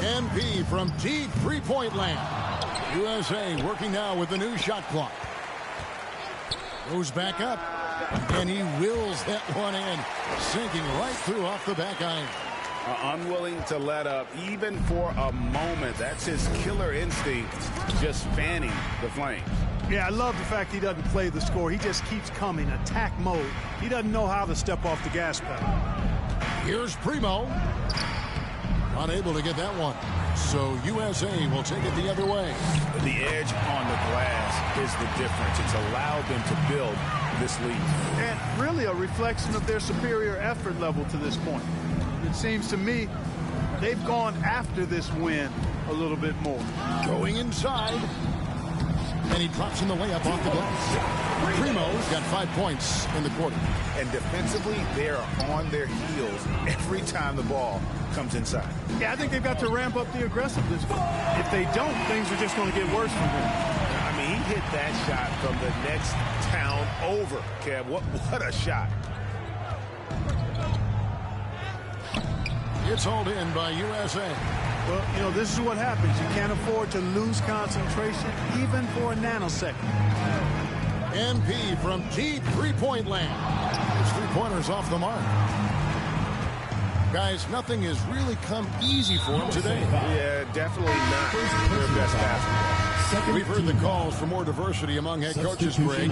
MP from deep three-point land. USA working now with the new shot clock. Goes back up, and he wills that one in, sinking right through off the back iron. Unwilling to let up even for a moment. That's his killer instinct, just fanning the flames. Yeah, I love the fact he doesn't play the score. He just keeps coming, attack mode. He doesn't know how to step off the gas pedal. Here's Primo. Unable to get that one. So USA will take it the other way. The edge on the glass is the difference. It's allowed them to build this lead. And really a reflection of their superior effort level to this point. It seems to me they've gone after this win a little bit more. Going inside. And he drops in the layup off the glass. Primo's got 5 points in the quarter. And defensively, they're on their heels every time the ball comes inside. Yeah, I think they've got to ramp up the aggressiveness. If they don't, things are just going to get worse from him. I mean, he hit that shot from the next town over, Kev. What a shot. It's hauled in by USA. Well, you know, this is what happens. You can't afford to lose concentration even for a nanosecond. MP from deep three-point land. His three-pointers off the mark. Guys, nothing has really come easy for him today. Yeah, definitely not their best basketball. We've heard the calls for more diversity among head coaches, Greg.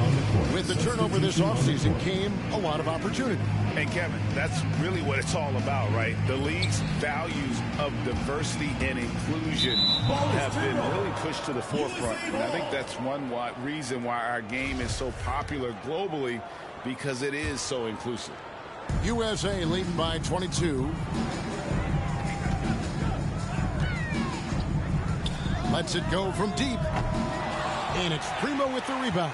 With the turnover this offseason came a lot of opportunity. And Kevin, that's really what it's all about, right? The league's values of diversity and inclusion have been really pushed to the forefront. And I think that's one reason why our game is so popular globally, because it is so inclusive. USA leading by 22. Lets it go from deep. And it's Primo with the rebound.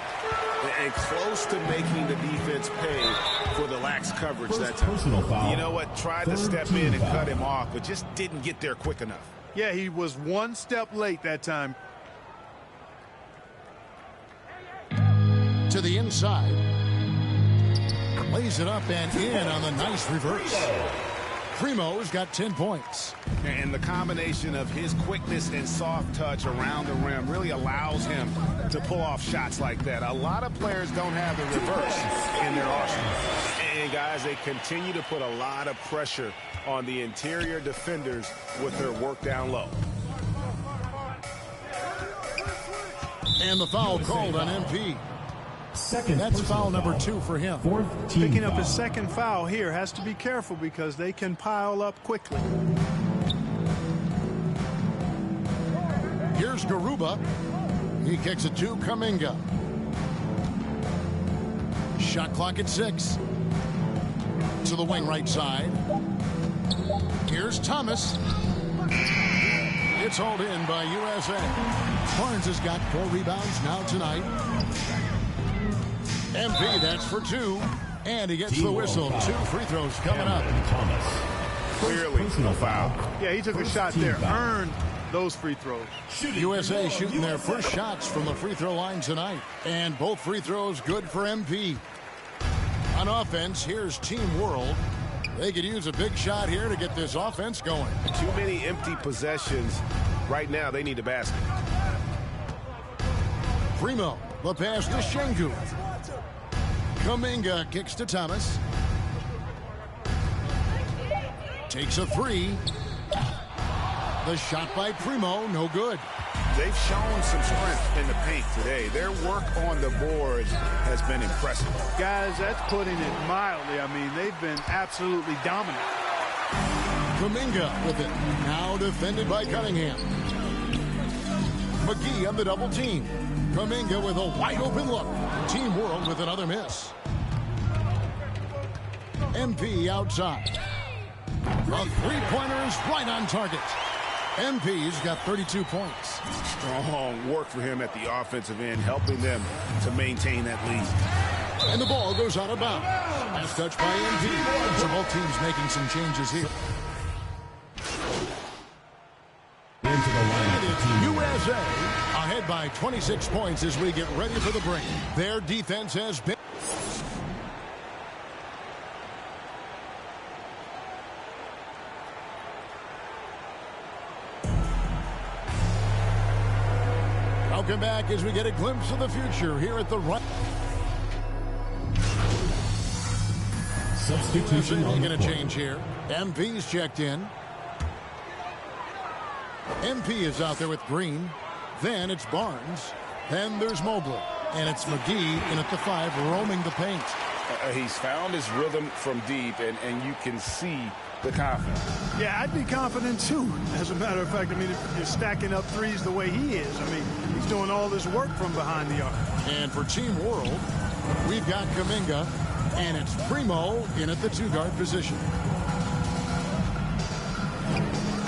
And close to making the defense pay for the lax coverage that time. You know what? Tried to step in and cut him off, but just didn't get there quick enough. Yeah, he was one step late that time. To the inside. Lays it up and in on the nice reverse. Primo's got 10 points. And the combination of his quickness and soft touch around the rim really allows him to pull off shots like that. A lot of players don't have the reverse in their arsenal. And guys, they continue to put a lot of pressure on the interior defenders with their work down low. And the foul called on MP. That's foul number 2 for him. Picking up his second foul here. Has to be careful because they can pile up quickly. Here's Garuba. He kicks it to Kuminga. Shot clock at 6. To the wing right side. Here's Thomas. It's hauled in by USA. Barnes has got 4 rebounds now tonight. MP, that's for 2. And he gets the whistle. 2 free throws coming up. Thomas. Clearly no foul. Yeah, he took a shot there. Earned those free throws. USA shooting their first shots from the free throw line tonight. And both free throws good for MP. On offense, here's Team World. They could use a big shot here to get this offense going. Too many empty possessions. Right now, they need a basket. Primo, the pass to Şengün. Kuminga kicks to Thomas. Takes a 3. The shot by Primo, no good. They've shown some strength in the paint today. Their work on the boards has been impressive. Guys, that's putting it mildly. I mean, they've been absolutely dominant. Kuminga with it. Now defended by Cunningham. McGee on the double team. Kuminga with a wide open look. Team World with another miss. MP outside. A three-pointer is right on target. MP's got 32 points. Strong work for him at the offensive end, helping them to maintain that lead. And the ball goes out of bounds. Last touch by MP. So both teams making some changes here. Into the line. USA ahead by 26 points as we get ready for the break. Their defense has been... Welcome back as we get a glimpse of the future here at the right. Substitution making a change here. MP's checked in. MP is out there with Green. Then it's Barnes. Then there's Mobley. And it's McGee in at the 5, roaming the paint. He's found his rhythm from deep, and you can see the confidence. Yeah, I'd be confident too. As a matter of fact, I mean, if you're stacking up threes the way he is, I mean, he's doing all this work from behind the arc. And for Team World, we've got Kuminga, and it's Primo in at the 2-guard position.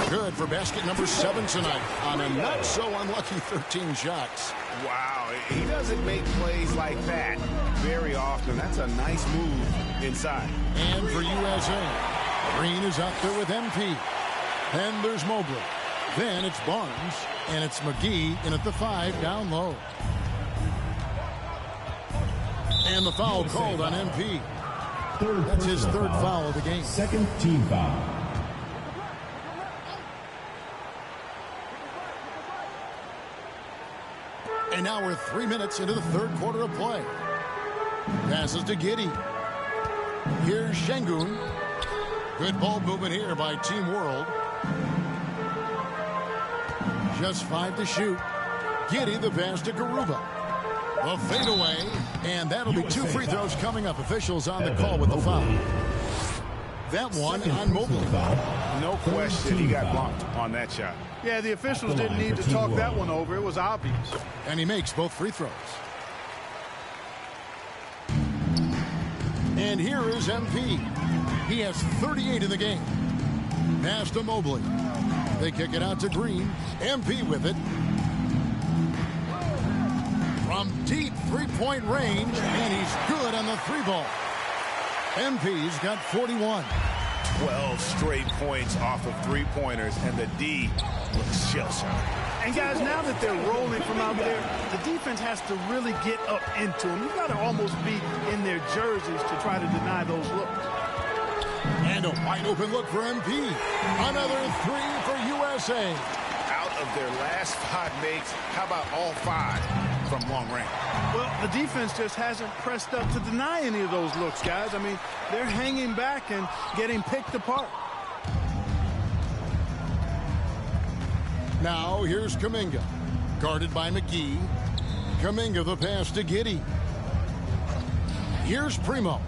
Good for basket number 7 tonight on a not so unlucky 13 shots. Wow, he doesn't make plays like that very often. That's a nice move inside. And for USA, Green is out there with MP. Then there's Mobley. Then it's Barnes, and it's McGee in at the 5 down low. And the foul called on MP. That's his third foul of the game. Second team foul. And now we're 3 minutes into the third quarter of play. Passes to Giddey. Here's Şengün. Good ball movement here by Team World. Just 5 to shoot. Giddey the pass to Garuba. The fadeaway, and that'll be 2 free throws coming up. Officials on the call with the foul. That one on Mobley. No question he got bumped on that shot. Yeah, the officials didn't need to talk that one over. It was obvious. And he makes both free throws. And here is MP. He has 38 in the game. Pass to Mobley. They kick it out to Green. MP with it. From deep three-point range, and he's good on the 3-ball. MP's got 41. 12 straight points off of 3-pointers, and the D looks shell-shocked. And guys, now that they're rolling from out there, the defense has to really get up into them. You've got to almost be in their jerseys to try to deny those looks. And a wide open look for MP. Another 3 for USA. Out of their last 5 makes, how about all 5 from long range? Well, the defense just hasn't pressed up to deny any of those looks, guys. I mean, they're hanging back and getting picked apart. Now here's Kuminga. Guarded by McGee. Kuminga the pass to Giddey. Here's Primo.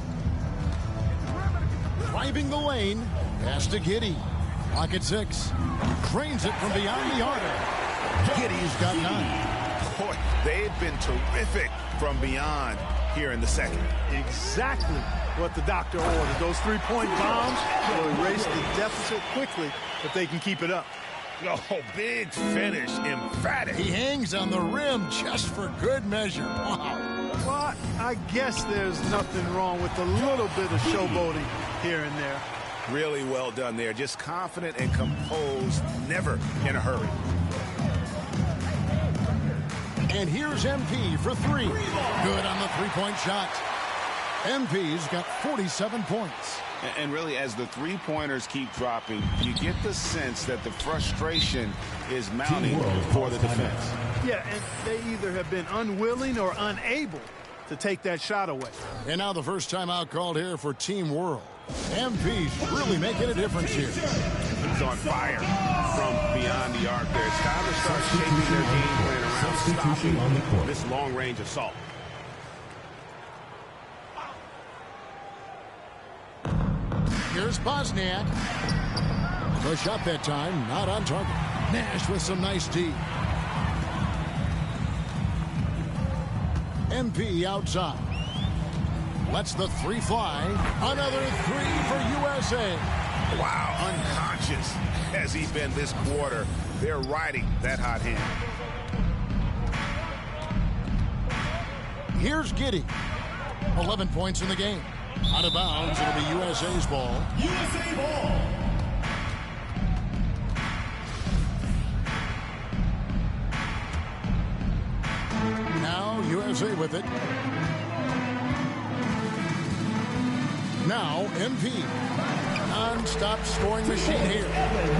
Driving the lane. Pass to Giddey. Pocket 6. Cranes it from beyond the arc. Giddy's got 9. Boy, they've been terrific from beyond here in the second. Exactly what the doctor ordered. Those three-point bombs will erase the deficit quickly if they can keep it up. Oh, big finish, emphatic. He hangs on the rim just for good measure. Wow. Well, I guess there's nothing wrong with a little bit of showboating here and there. Really well done there. Just confident and composed, never in a hurry. And here's MP for 3. Good on the three-point shot. MP's got 47 points. And really, as the three-pointers keep dropping, you get the sense that the frustration is mounting for the defense. Yeah, and they either have been unwilling or unable to take that shot away. And now the first timeout called here for Team World. MP's really making a difference here. He's on fire from beyond the arc there. It's time to start shaping their game plan around stopping this long-range assault. Here's Bosniak. The shot that time, not on target. Nash with some nice D. MP outside. Lets the 3 fly. Another 3 for USA. Wow, unconscious has he been this quarter. They're riding that hot hand. Here's Giddy. 11 points in the game. Out of bounds, it'll be USA's ball. USA ball. Now USA with it. Now MP. Non-stop scoring machine here.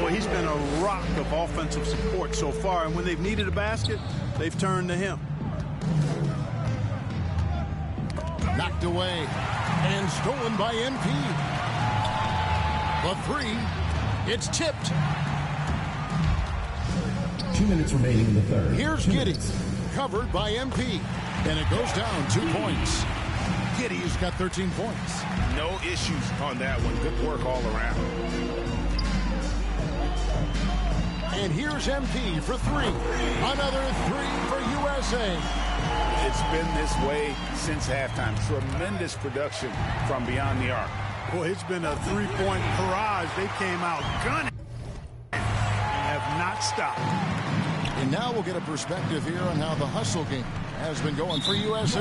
Boy, he's been a rock of offensive support so far, and when they've needed a basket, they've turned to him. Knocked away and stolen by MP. The 3, it's tipped. 2 minutes remaining in the third. Here's Giddy, covered by MP, and it goes down 2 points. Giddy's got 13 points. No issues on that one. Good work all around. And here's MP for 3. Another 3 for USA. It's been this way since halftime. Tremendous production from beyond the arc. Boy, it's been a three-point barrage. They came out gunning and have not stopped. And now we'll get a perspective here on how the hustle game has been going for USA.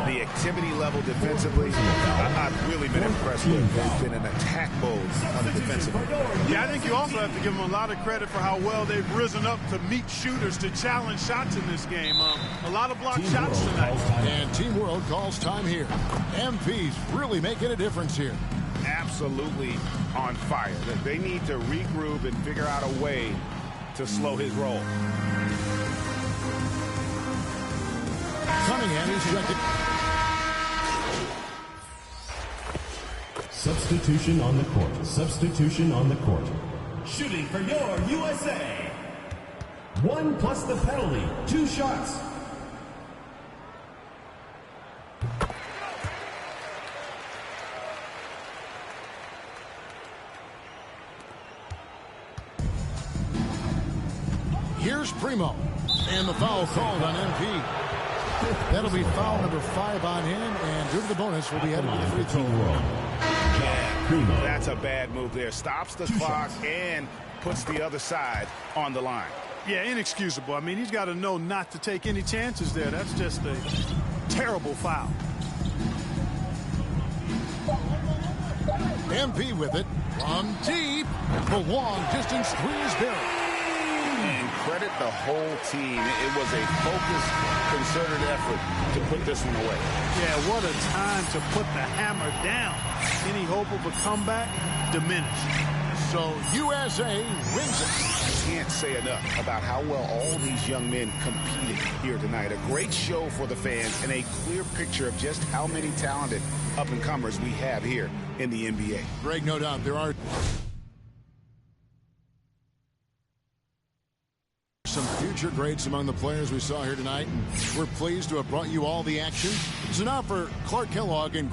The activity level defensively, I've really been impressed with. They've been in attack modes on the defensive end. Yeah, I think you also have to give them a lot of credit for how well they've risen up to meet shooters, to challenge shots in this game. A lot of blocked shots tonight. And Team World calls time here. MP's really making a difference here. Absolutely on fire. They need to regroup and figure out a way to slow his roll. Cunningham is checking. Substitution on the court. Substitution on the court. Shooting for your USA. 1 plus the penalty. 2 shots. Here's Primo. And the foul called on MP. That'll be foul number 5 on him, and due to the bonus, will be headed to the free throw. Yeah, that's a bad move there. Stops the clock and puts the other side on the line. Yeah, inexcusable. I mean, he's got to know not to take any chances there. That's just a terrible foul. MP with it. From deep. The long-distance 3 is buried. And credit the whole team. It was a focused, concerted effort to put this one away. Yeah, what a time to put the hammer down. Any hope of a comeback diminished. So USA wins it. Can't say enough about how well all these young men competed here tonight. A great show for the fans and a clear picture of just how many talented up-and-comers we have here in the NBA. Greg, no doubt there are some future greats among the players we saw here tonight, and we're pleased to have brought you all the action. So now for Clark Kellogg and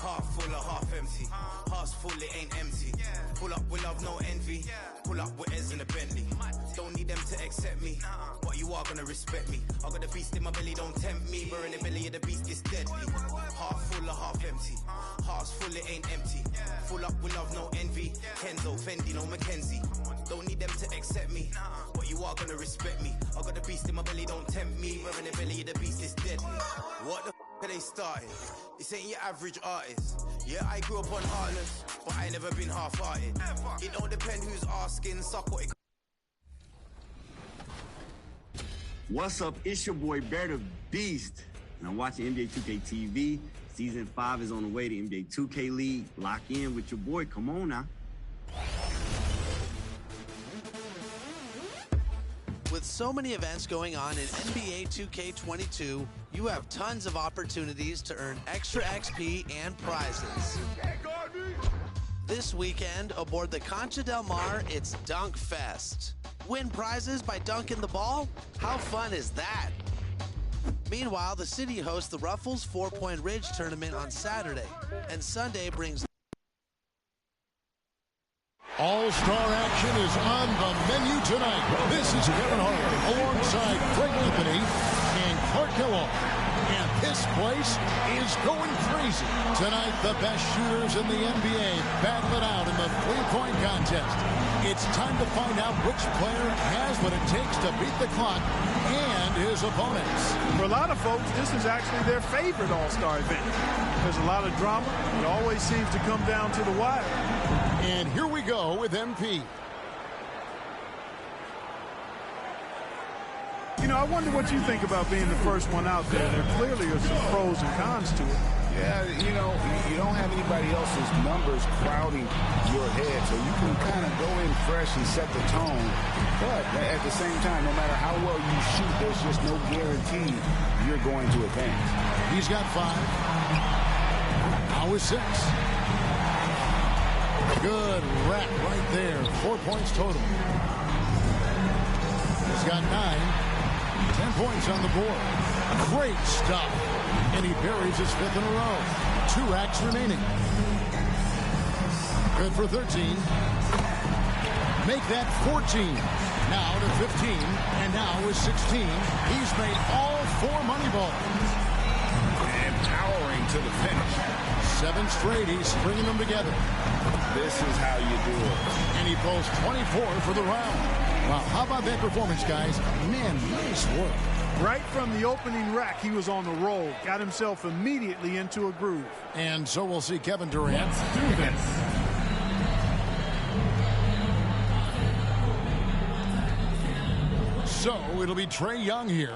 Half full or half empty. Heart's full, it ain't empty. Pull up with love, no envy. Pull up with Ez in a Bentley. Don't need them to accept me, but you are gonna respect me. I got the beast in my belly, don't tempt me. We're in the belly of the beast, it's deadly. Half full or half empty. Heart's full, it ain't empty. Full up with love, no envy. Kenzo, Fendi, no Mackenzie. Don't need them to accept me, but you are gonna respect me. I got the beast in my belly, don't tempt me. We're in the belly of the beast, it's deadly. What the f*** are they starting? This ain't your average artist. Yeah, I grew up on Heartless, but I never been half-hearted. It don't depend who's asking, suck what it. What's up? It's your boy Bear the Beast, and I'm watching NBA 2K TV. Season 5 is on the way to NBA 2K League. Lock in with your boy. Come on now. With so many events going on in NBA 2K22, you have tons of opportunities to earn extra XP and prizes. This weekend, aboard the Concha Del Mar, it's Dunk Fest. Win prizes by dunking the ball? How fun is that? Meanwhile, the city hosts the Ruffles 4-Point Ridge tournament on Saturday, and Sunday brings... All-star action is on the menu tonight. This is Kevin Hart alongside Greg Anthony and Clark Kellogg. And this place is going crazy. Tonight, the best shooters in the NBA battle it out in the three-point contest. It's time to find out which player has what it takes to beat the clock and his opponents. For a lot of folks, this is actually their favorite All-Star event. There's a lot of drama. It always seems to come down to the wire. And here we go with MP. You know, I wonder what you think about being the first one out there. There clearly are some pros and cons to it. Yeah, you know, you don't have anybody else's numbers crowding your head, so you can kind of go in fresh and set the tone. But at the same time, no matter how well you shoot, there's just no guarantee you're going to advance. He's got 5. Now with 6. Good rap right there. 4 points total. He's got 9. 10 points on the board. Great stuff. And he buries his 5th in a row. 2 acts remaining. Good for 13. Make that 14. Now to 15. And now with 16. He's made all 4 money balls. And powering to the finish. 7 straight. He's stringing them together. This is how you do it. And he pulls 24 for the round. Wow, how about that performance, guys? Man, nice work. Right from the opening rack, he was on the roll. Got himself immediately into a groove. And so we'll see Kevin Durant. Let's do this. So it'll be Trae Young here.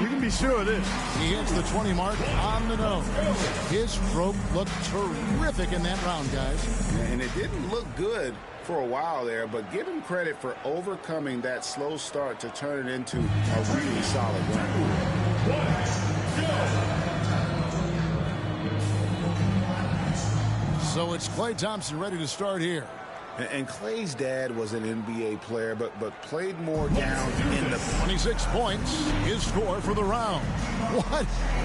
You can be sure of this. He hits the 20 mark on the nose. His stroke looked terrific in that round, guys. And it didn't look good for a while there, but give him credit for overcoming that slow start to turn it into a really solid round. Let's go. So it's Klay Thompson ready to start here. And Klay's dad was an NBA player, but played more down in the... 26 points, his score for the round.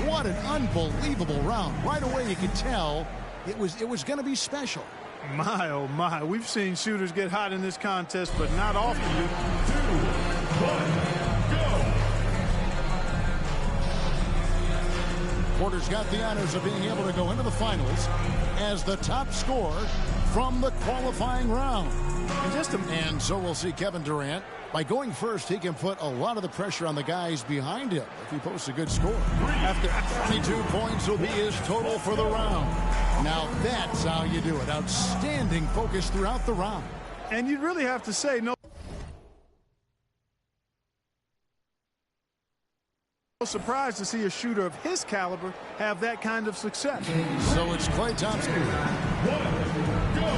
What an unbelievable round. Right away you could tell it was going to be special. My, oh my. We've seen shooters get hot in this contest, but not often. 2, 1, go. Porter's got the honors of being able to go into the finals as the top scorer from the qualifying round. And so we'll see Kevin Durant. By going first, he can put a lot of the pressure on the guys behind him if he posts a good score. After 22 points will be his total for the round. Now that's how you do it. Outstanding focus throughout the round. And you'd really have to say no surprised to see a shooter of his caliber have that kind of success. So it's Klay Thompson. 1, go.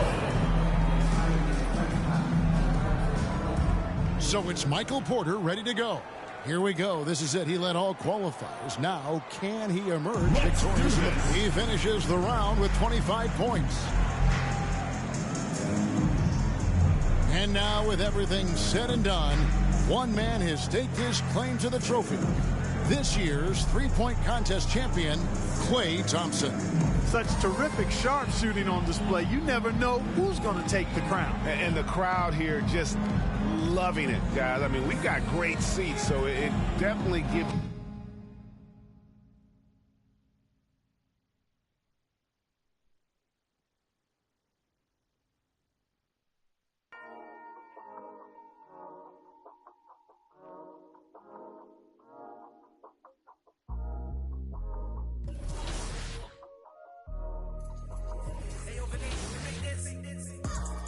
So it's Michael Porter ready to go. Here we go. This is it. He led all qualifiers. Now, can he emerge victorious? He finishes the round with 25 points. And now, with everything said and done, one man has staked his claim to the trophy. this year's three-point contest champion, Klay Thompson. Such terrific sharpshooting on display. You never know who's going to take the crown. And the crowd here just loving it, guys. I mean, we got great seats, so it definitely gives...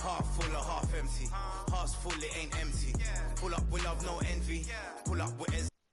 Half full or half empty. Hearts full, it ain't empty. Pull up with love, no envy. Pull up with